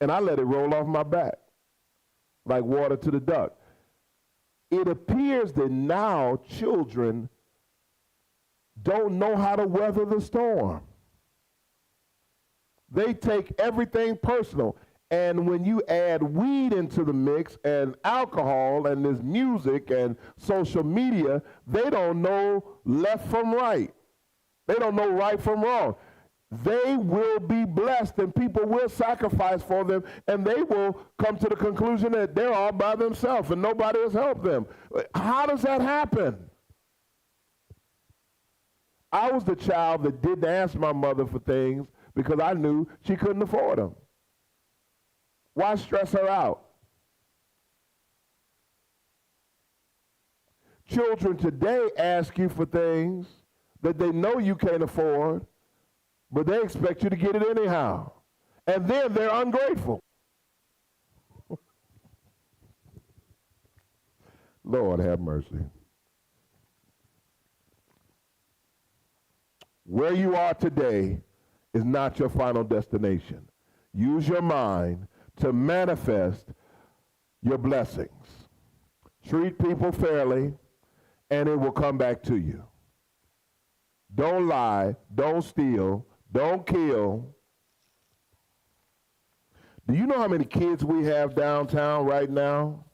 A: And I let it roll off my back like water to the duck. It appears that now children don't know how to weather the storm. They take everything personal. And when you add weed into the mix and alcohol and this music and social media, they don't know left from right. They don't know right from wrong. They will be blessed and people will sacrifice for them and they will come to the conclusion that they're all by themselves and nobody has helped them. How does that happen? I was the child that didn't ask my mother for things because I knew she couldn't afford them. Why stress her out? Children today ask you for things that they know you can't afford, but they expect you to get it anyhow. And then they're ungrateful. Lord have mercy. Where you are today is not your final destination. Use your mind to manifest your blessings. Treat people fairly, and it will come back to you. Don't lie, don't steal, don't kill. Do you know how many kids we have downtown right now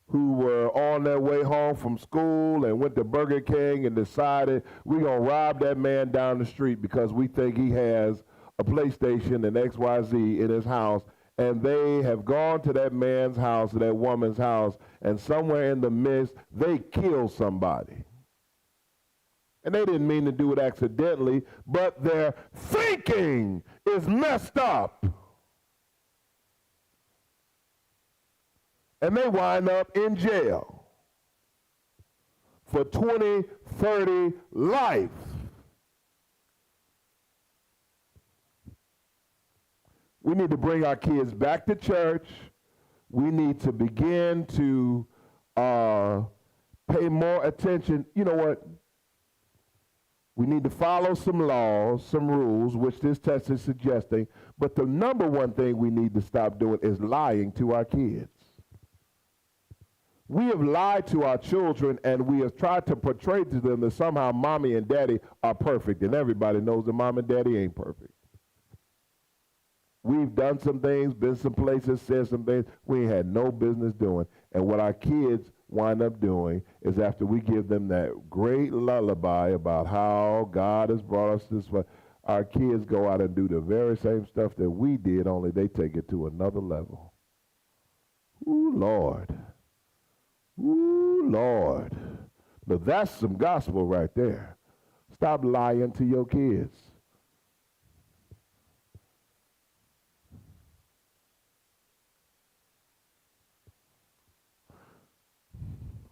A: who were on their way home from school and went to Burger King and decided we're going to rob that man down the street because we think he has a PlayStation and XYZ in his house, and they have gone to that man's house, that woman's house, and somewhere in the midst, they kill somebody. And they didn't mean to do it accidentally, but their thinking is messed up. And they wind up in jail for 20, 30 life. We need to bring our kids back to church. We need to begin to pay more attention. You know what? We need to follow some laws, some rules, which this text is suggesting. But the number one thing we need to stop doing is lying to our kids. We have lied to our children, and we have tried to portray to them that somehow mommy and daddy are perfect, and everybody knows that mom and daddy ain't perfect. We've done some things, been some places, said some things we ain't had no business doing. And what our kids wind up doing is after we give them that great lullaby about how God has brought us this way, our kids go out and do the very same stuff that we did, only they take it to another level. Ooh, Lord. Ooh, Lord. Now that's some gospel right there. Stop lying to your kids.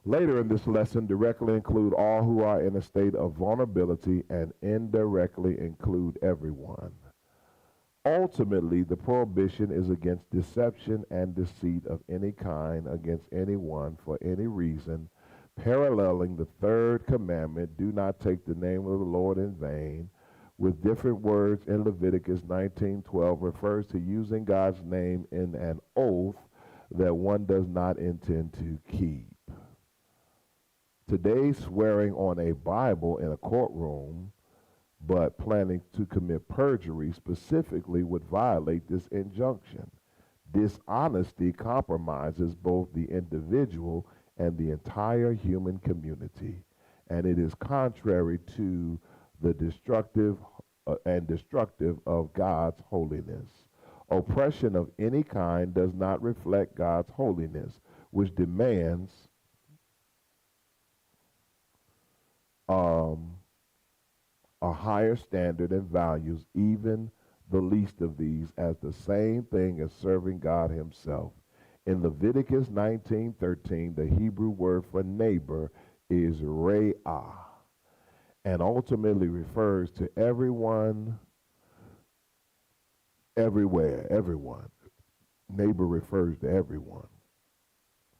A: Later in this lesson, directly include all who are in a state of vulnerability and indirectly include everyone. Ultimately, the prohibition is against deception and deceit of any kind against anyone for any reason, paralleling the third commandment, do not take the name of the Lord in vain, with different words in Leviticus 19:12 refers to using God's name in an oath that one does not intend to keep. Today, swearing on a Bible in a courtroom but planning to commit perjury specifically would violate this injunction. Dishonesty compromises both the individual and the entire human community, and it is contrary to the destructive of God's holiness. Oppression of any kind does not reflect God's holiness, which demands a higher standard and values even the least of these as the same thing as serving God himself. In Leviticus 19:13, the Hebrew word for neighbor is re'ah, and ultimately refers to everyone, everywhere, everyone. Neighbor refers to everyone.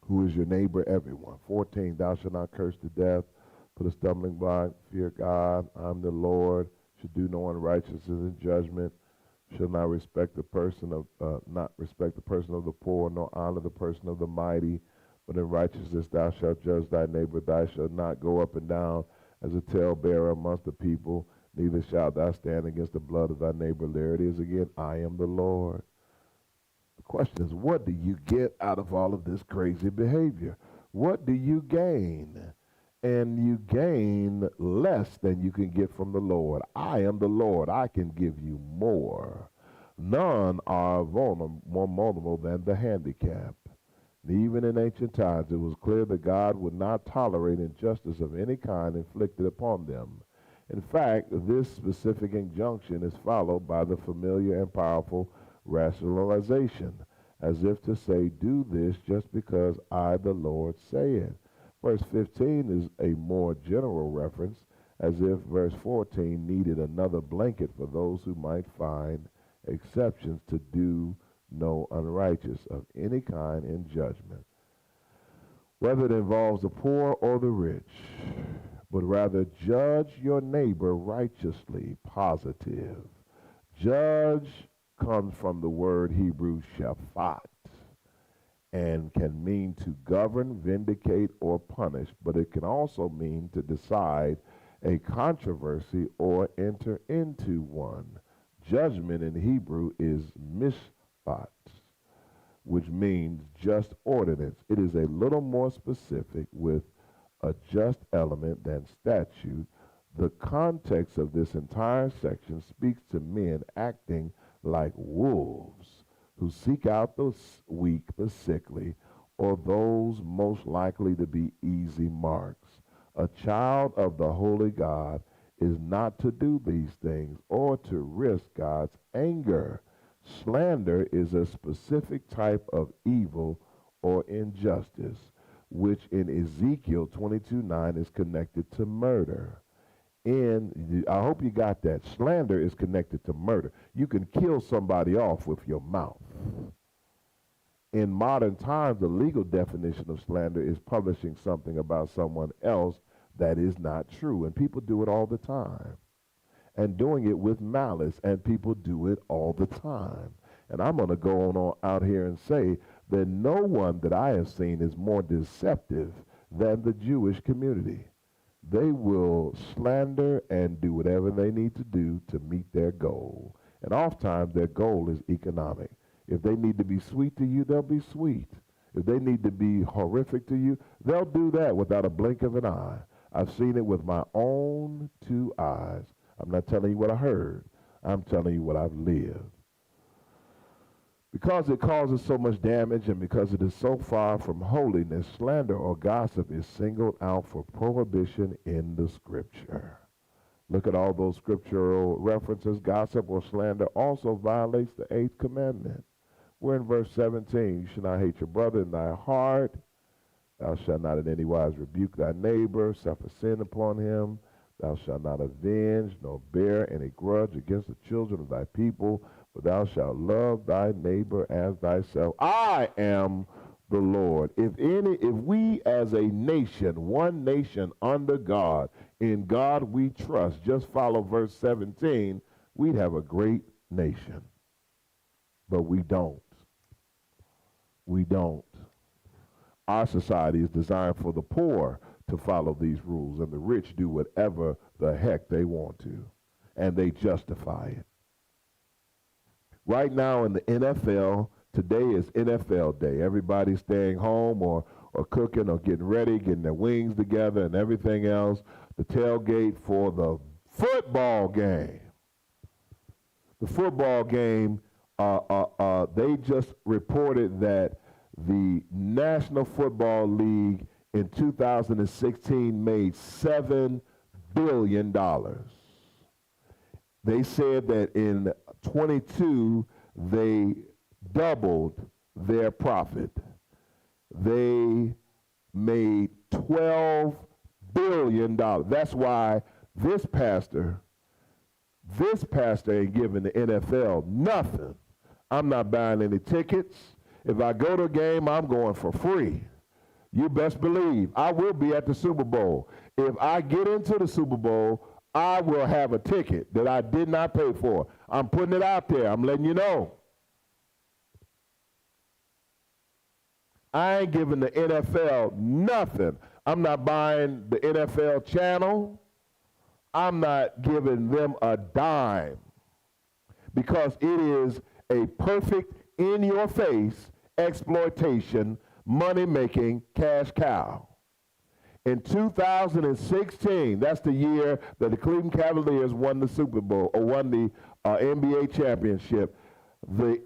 A: Who is your neighbor? Everyone. 14, thou shalt not curse to death, put a stumbling block, fear God, I'm the Lord, should do no unrighteousness in judgment, shall not respect the person of the poor, nor honor the person of the mighty, but in righteousness thou shalt judge thy neighbor. Thou shalt not go up and down as a talebearer amongst the people, neither shalt thou stand against the blood of thy neighbor. There it is again, I am the Lord. The question is, what do you get out of all of this crazy behavior? What do you gain? And you gain less than you can get from the Lord. I am the Lord. I can give you more. None are more vulnerable than the handicapped. Even in ancient times, it was clear that God would not tolerate injustice of any kind inflicted upon them. In fact, this specific injunction is followed by the familiar and powerful rationalization, as if to say, do this just because I, the Lord, say it. Verse 15 is a more general reference, as if verse 14 needed another blanket for those who might find exceptions to do no unrighteous of any kind in judgment, whether it involves the poor or the rich, but rather judge your neighbor righteously, positive. Judge comes from the word Hebrew shafat, and can mean to govern, vindicate, or punish, but it can also mean to decide a controversy or enter into one. Judgment in Hebrew is mishpat, which means just ordinance. It is a little more specific with a just element than statute. The context of this entire section speaks to men acting like wolves who seek out the weak, the sickly, or those most likely to be easy marks. A child of the holy God is not to do these things or to risk God's anger. Slander is a specific type of evil or injustice, which in Ezekiel 22:9 is connected to murder. And I hope you got that. Slander is connected to murder. You can kill somebody off with your mouth. In modern times, the legal definition of slander is publishing something about someone else that is not true. And people do it all the time. And doing it with malice. And people do it all the time. And I'm going to go on out here and say that no one that I have seen is more deceptive than the Jewish community. They will slander and do whatever they need to do to meet their goal. And oftentimes their goal is economic. If they need to be sweet to you, they'll be sweet. If they need to be horrific to you, they'll do that without a blink of an eye. I've seen it with my own two eyes. I'm not telling you what I heard. I'm telling you what I've lived. Because it causes so much damage and because it is so far from holiness, slander or gossip is singled out for prohibition in the scripture. Look at all those scriptural references. Gossip or slander also violates the 8th commandment. We're in verse 17. You shall not hate your brother in thy heart. Thou shalt not in any wise rebuke thy neighbor, suffer sin upon him. Thou shalt not avenge nor bear any grudge against the children of thy people, but thou shalt love thy neighbor as thyself. I am the Lord. If we as a nation, one nation under God, in God we trust, just follow verse 17, we'd have a great nation. But we don't. We don't. Our society is designed for the poor to follow these rules, and the rich do whatever the heck they want to, and they justify it. Right now in the NFL, today is NFL day. Everybody's staying home or cooking or getting ready, getting their wings together and everything else. The tailgate for the football game. The football game, they just reported that the National Football League in 2016 made $7 billion. They said that in 22, they doubled their profit. They made $12 billion. That's why this pastor ain't giving the NFL nothing. I'm not buying any tickets. If I go to a game, I'm going for free. You best believe I will be at the Super Bowl. If I get into the Super Bowl, I will have a ticket that I did not pay for. I'm putting it out there. I'm letting you know. I ain't giving the NFL nothing. I'm not buying the NFL channel. I'm not giving them a dime because it is a perfect in-your-face exploitation, money-making cash cow. In 2016, that's the year that the Cleveland Cavaliers won the Super Bowl or won the NBA championship. The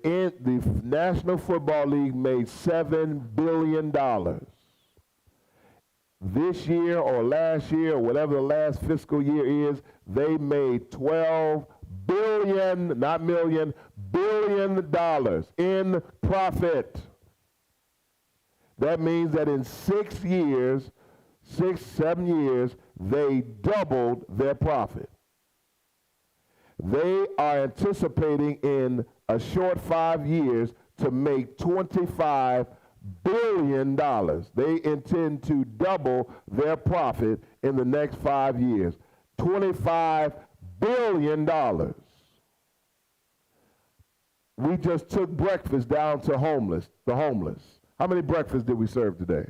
A: National Football League made $7 billion. This year or last year or whatever the last fiscal year is, they made $12 billion, not million, $billion in profit. That means that in 6 years, 7 years, they doubled their profit. They are anticipating in a short 5 years to make $25 billion. They intend to double their profit in the next 5 years. $25 billion. We just took breakfast down to the homeless. How many breakfasts did we serve today?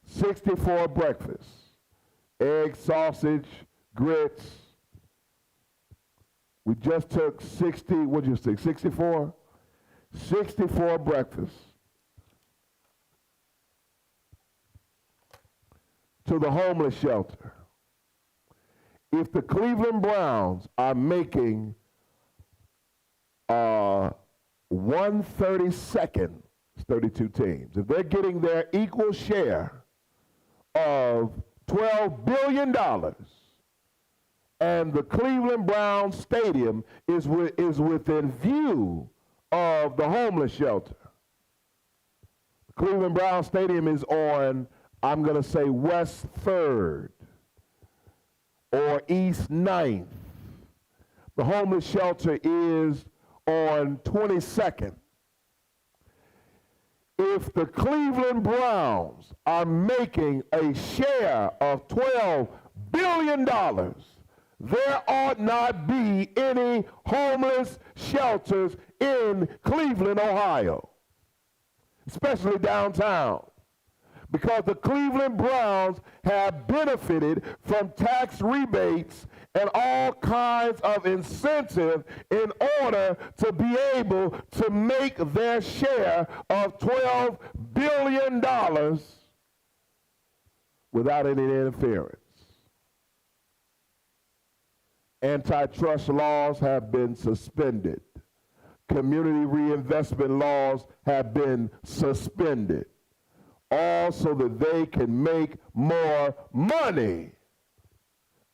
A: 64 breakfasts. Egg, sausage, grits. We just took 64? 64 breakfasts to the homeless shelter. If the Cleveland Browns are making 1/32, it's 32 teams, if they're getting their equal share of $12 billion, and the Cleveland Browns Stadium is within view of the homeless shelter. The Cleveland Browns Stadium is on, I'm going to say, West 3rd or East 9th. The homeless shelter is on 22nd. If the Cleveland Browns are making a share of $12 billion, there ought not be any homeless shelters in Cleveland, Ohio, especially downtown, because the Cleveland Browns have benefited from tax rebates and all kinds of incentive in order to be able to make their share of $12 billion without any interference. Antitrust laws have been suspended. Community reinvestment laws have been suspended, all so that they can make more money.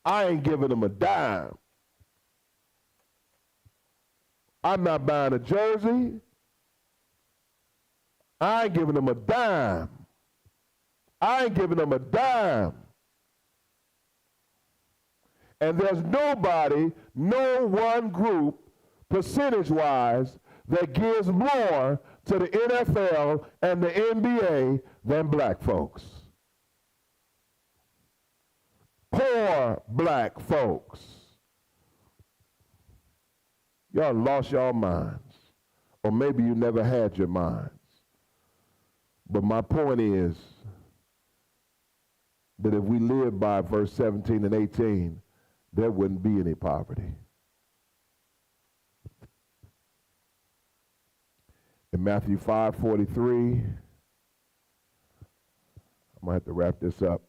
A: I ain't giving them a dime. I'm not buying a jersey. I ain't giving them a dime. I ain't giving them a dime. And there's nobody, no one group, percentage-wise, that gives more to the NFL and the NBA than black folks. Poor black folks. Y'all lost your minds. Or maybe you never had your minds. But my point is that if we live by verse 17 and 18, there wouldn't be any poverty. In Matthew 5:43, I'm going to have to wrap this up.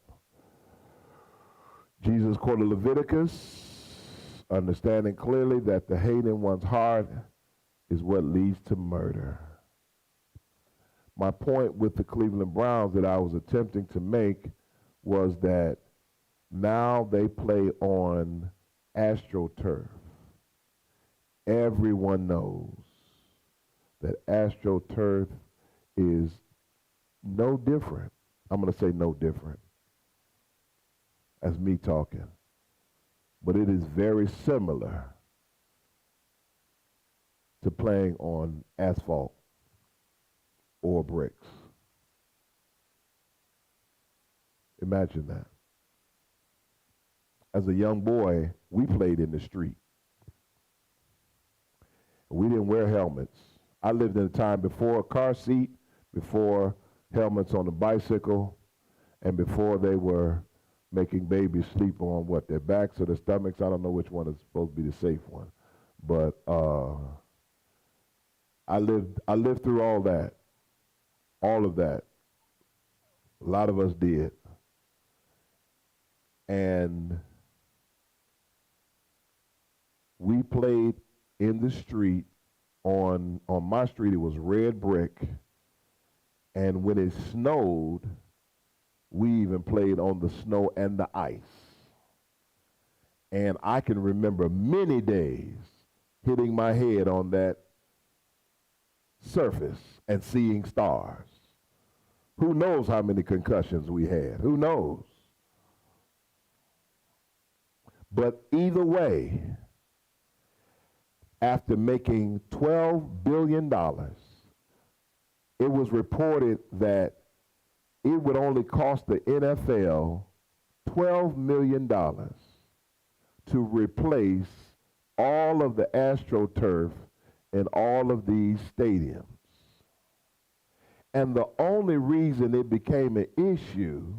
A: Jesus quoted Leviticus, understanding clearly that the hate in one's heart is what leads to murder. My point with the Cleveland Browns that I was attempting to make was that now they play on AstroTurf. Everyone knows that AstroTurf is no different. I'm going to say no different. That's me talking. But it is very similar to playing on asphalt or bricks. Imagine that. As a young boy, we played in the street. We didn't wear helmets. I lived in a time before a car seat, before helmets on the bicycle, and before they were making babies sleep on their backs or their stomachs. I don't know which one is supposed to be the safe one. But I lived through all that. All of that. A lot of us did. And we played in the street. On my street, it was red brick. And when it snowed, we even played on the snow and the ice. And I can remember many days hitting my head on that surface and seeing stars. Who knows how many concussions we had? Who knows? But either way, after making $12 billion, it was reported that it would only cost the NFL $12 million to replace all of the AstroTurf in all of these stadiums. And the only reason it became an issue,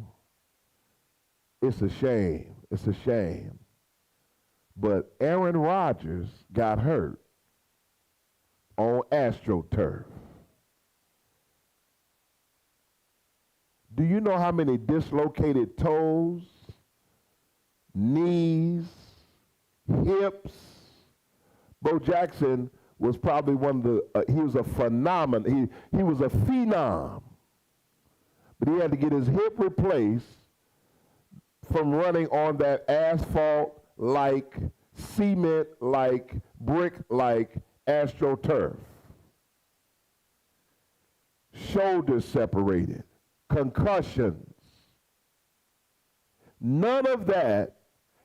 A: it's a shame. But Aaron Rodgers got hurt on AstroTurf. Do you know how many dislocated toes, knees, hips? Bo Jackson was probably one of the, he was a phenomenon. He was a phenom. But he had to get his hip replaced from running on that asphalt-like, cement-like, brick-like AstroTurf. Shoulders separated, concussions. None of that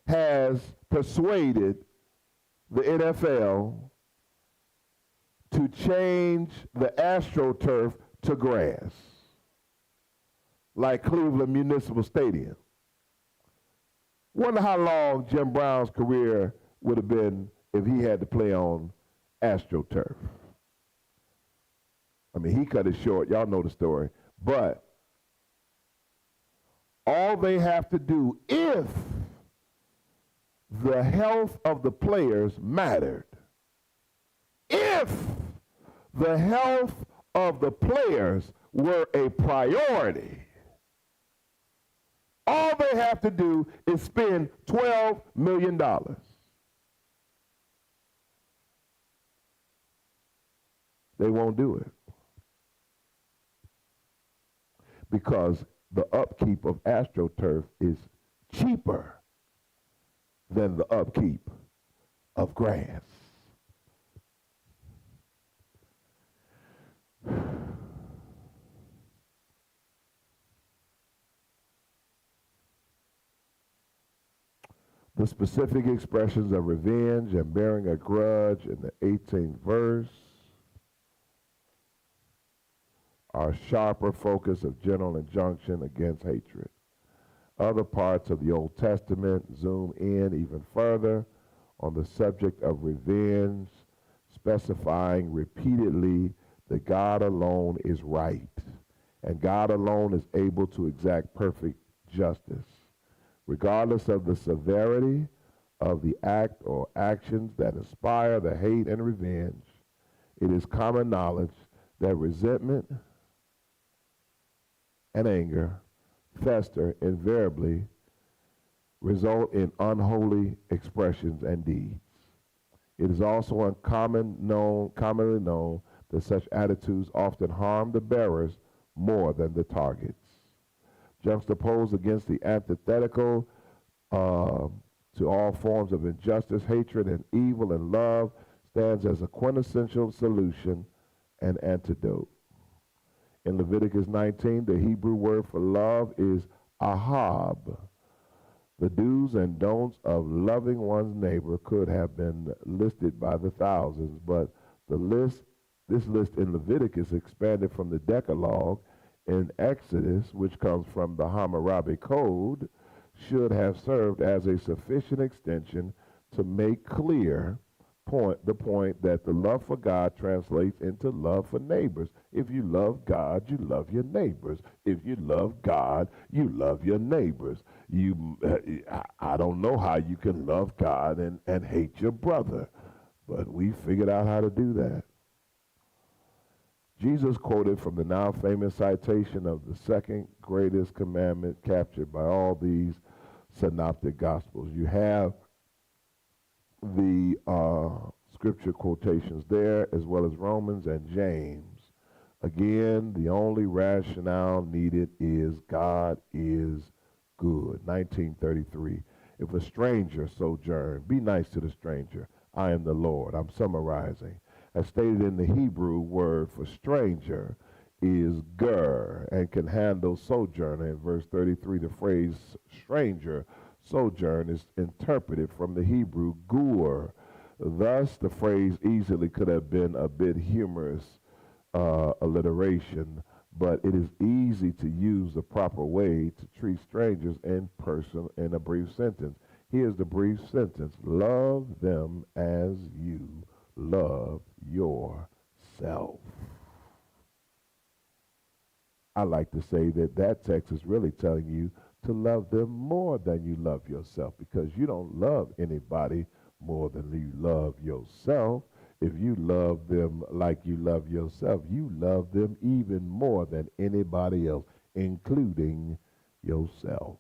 A: has persuaded the NFL to change the AstroTurf to grass, like Cleveland Municipal Stadium. Wonder how long Jim Brown's career would have been if he had to play on AstroTurf. I mean, he cut it short. Y'all know the story. But all they have to do, if the health of the players mattered, if the health of the players were a priority, all they have to do is spend $12 million. They won't do it. Because the upkeep of AstroTurf is cheaper than the upkeep of grass. The specific expressions of revenge and bearing a grudge in the 18th verse are sharper focus of general injunction against hatred. Other parts of the Old Testament zoom in even further on the subject of revenge, specifying repeatedly that God alone is right, and God alone is able to exact perfect justice. Regardless of the severity of the act or actions that inspire the hate and revenge, it is common knowledge that resentment and anger fester invariably result in unholy expressions and deeds. It is also commonly known that such attitudes often harm the bearers more than the targets. Juxtaposed against the antithetical to to all forms of injustice, hatred, and evil, and love stands as a quintessential solution and antidote. In Leviticus 19, the Hebrew word for love is ahab. The do's and don'ts of loving one's neighbor could have been listed by the thousands, but this list in Leviticus expanded from the Decalogue in Exodus, which comes from the Hammurabi Code, should have served as a sufficient extension to make clear the point that the love for God translates into love for neighbors. If you love God, you love your neighbors. If you love God, you love your neighbors. I don't know how you can love God and hate your brother, but we figured out how to do that. Jesus quoted from the now famous citation of the second greatest commandment captured by all these synoptic gospels. You have the scripture quotations there, as well as Romans and James. Again, the only rationale needed is God is good. 1933. If a stranger sojourn, be nice to the stranger. I am the Lord. I'm summarizing. As stated in the Hebrew, word for stranger is ger and can handle sojourner. In verse 33, the phrase stranger sojourn is interpreted from the Hebrew gur. Thus, the phrase easily could have been a bit humorous alliteration, but it is easy to use the proper way to treat strangers in person in a brief sentence. Here's the brief sentence: love them as you love yourself. I like to say that text is really telling you to love them more than you love yourself, because you don't love anybody more than you love yourself. If you love them like you love yourself, you love them even more than anybody else, including yourself.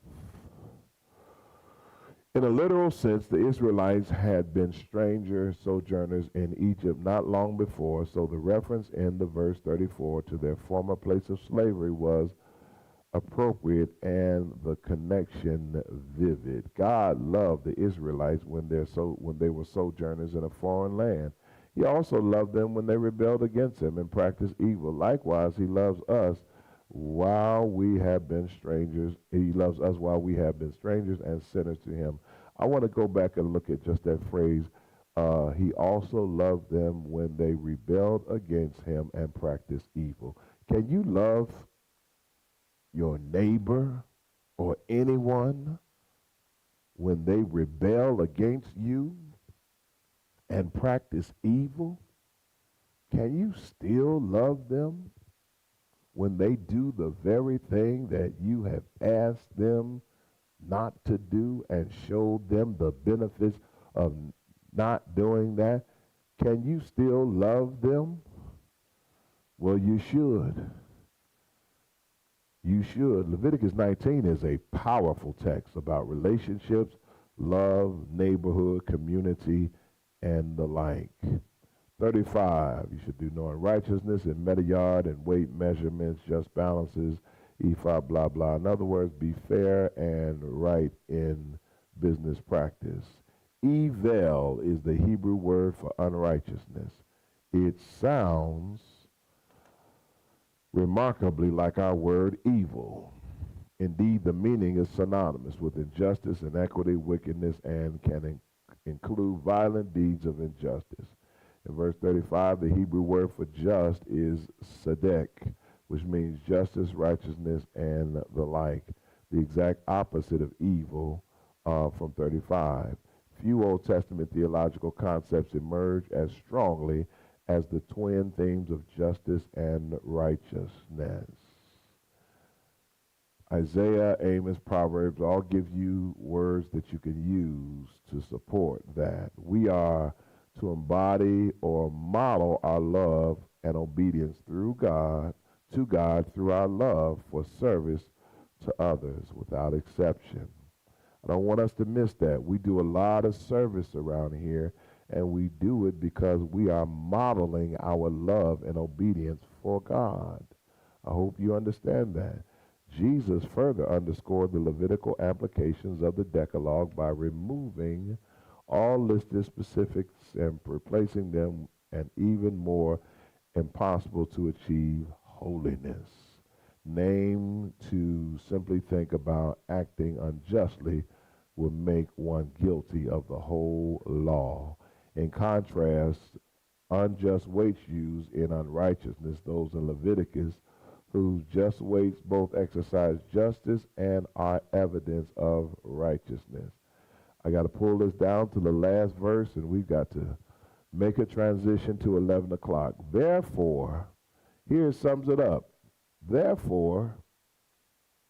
A: In a literal sense, the Israelites had been strangers, sojourners in Egypt not long before, so the reference in the verse 34 to their former place of slavery was appropriate and the connection vivid. God loved the Israelites when they were sojourners in a foreign land. He also loved them when they rebelled against him and practiced evil. Likewise, he loves us while we have been strangers. He loves us while we have been strangers and sinners to him. I want to go back and look at just that phrase. He also loved them when they rebelled against him and practiced evil. Can you love your neighbor or anyone when they rebel against you and practice evil? Can you still love them when they do the very thing that you have asked them not to do and showed them the benefits of not doing that? Can you still love them? Well, you should. You should. Leviticus 19 is a powerful text about relationships, love, neighborhood, community, and the like. 35, you should do no unrighteousness in measure yard and weight measurements, just balances, ephah, blah, blah. In other words, be fair and right in business practice. Evil is the Hebrew word for unrighteousness. It sounds remarkably like our word evil. Indeed, the meaning is synonymous with injustice, inequity, wickedness, and can include violent deeds of injustice. In verse 35, the Hebrew word for just is tzedek, which means justice, righteousness, and the like. The exact opposite of evil from 35. Few Old Testament theological concepts emerge as strongly as the twin themes of justice and righteousness. Isaiah, Amos, Proverbs all give you words that you can use to support that. We are to embody or model our love and obedience through God, to God through our love for service to others without exception. I don't want us to miss that. We do a lot of service around here, and we do it because we are modeling our love and obedience for God. I hope you understand that. Jesus further underscored the Levitical applications of the Decalogue by removing all listed specifics and replacing them and even more impossible to achieve holiness. Name to simply think about acting unjustly will make one guilty of the whole law. In contrast, unjust weights used in unrighteousness, those in Leviticus, whose just weights both exercise justice and are evidence of righteousness. I got to pull this down to the last verse, and we've got to make a transition to 11 o'clock. Therefore, here sums it up. Therefore,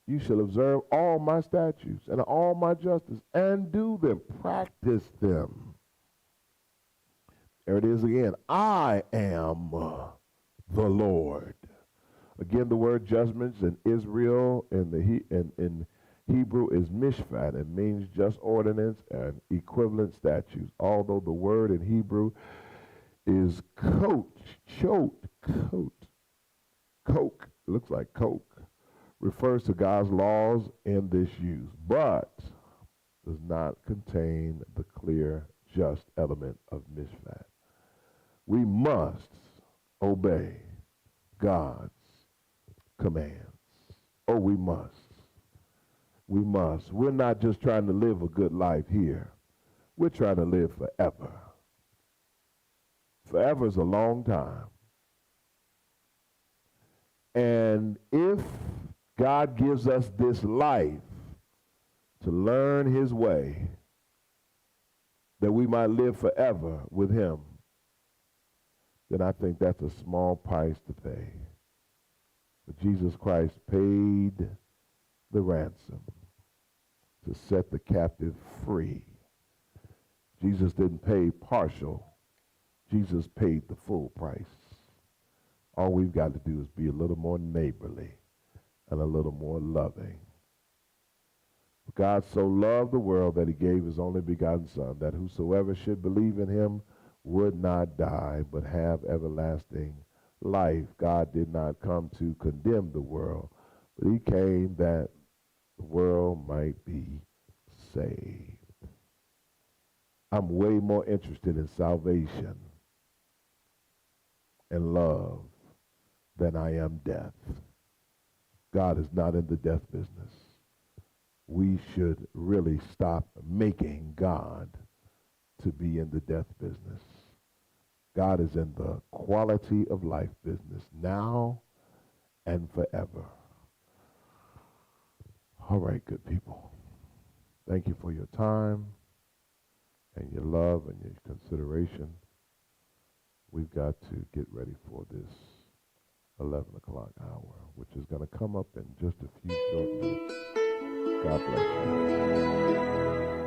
A: you shall observe all my statutes and all my justice and do them, practice them. There it is again. I am the Lord. Again, the word judgments in Israel in Hebrew is mishpat. It means just ordinance and equivalent statutes. Although the word in Hebrew is coke, looks like coke, refers to God's laws in this use, but does not contain the clear, just element of mishpat. We must obey God's commands. Oh, we must. We must. We're not just trying to live a good life here. We're trying to live forever. Forever is a long time. And if God gives us this life to learn his way, that we might live forever with him, then I think that's a small price to pay. But Jesus Christ paid the ransom to set the captive free. Jesus didn't pay partial. Jesus paid the full price. All we've got to do is be a little more neighborly and a little more loving. God so loved the world that he gave his only begotten Son, that whosoever should believe in him would not die, but have everlasting life. God did not come to condemn the world, but he came that the world might be saved. I'm way more interested in salvation and love than I am death. God is not in the death business. We should really stop making God to be in the death business. God is in the quality of life business now and forever. All right, good people. Thank you for your time and your love and your consideration. We've got to get ready for this 11 o'clock hour, which is going to come up in just a few short minutes. God bless you.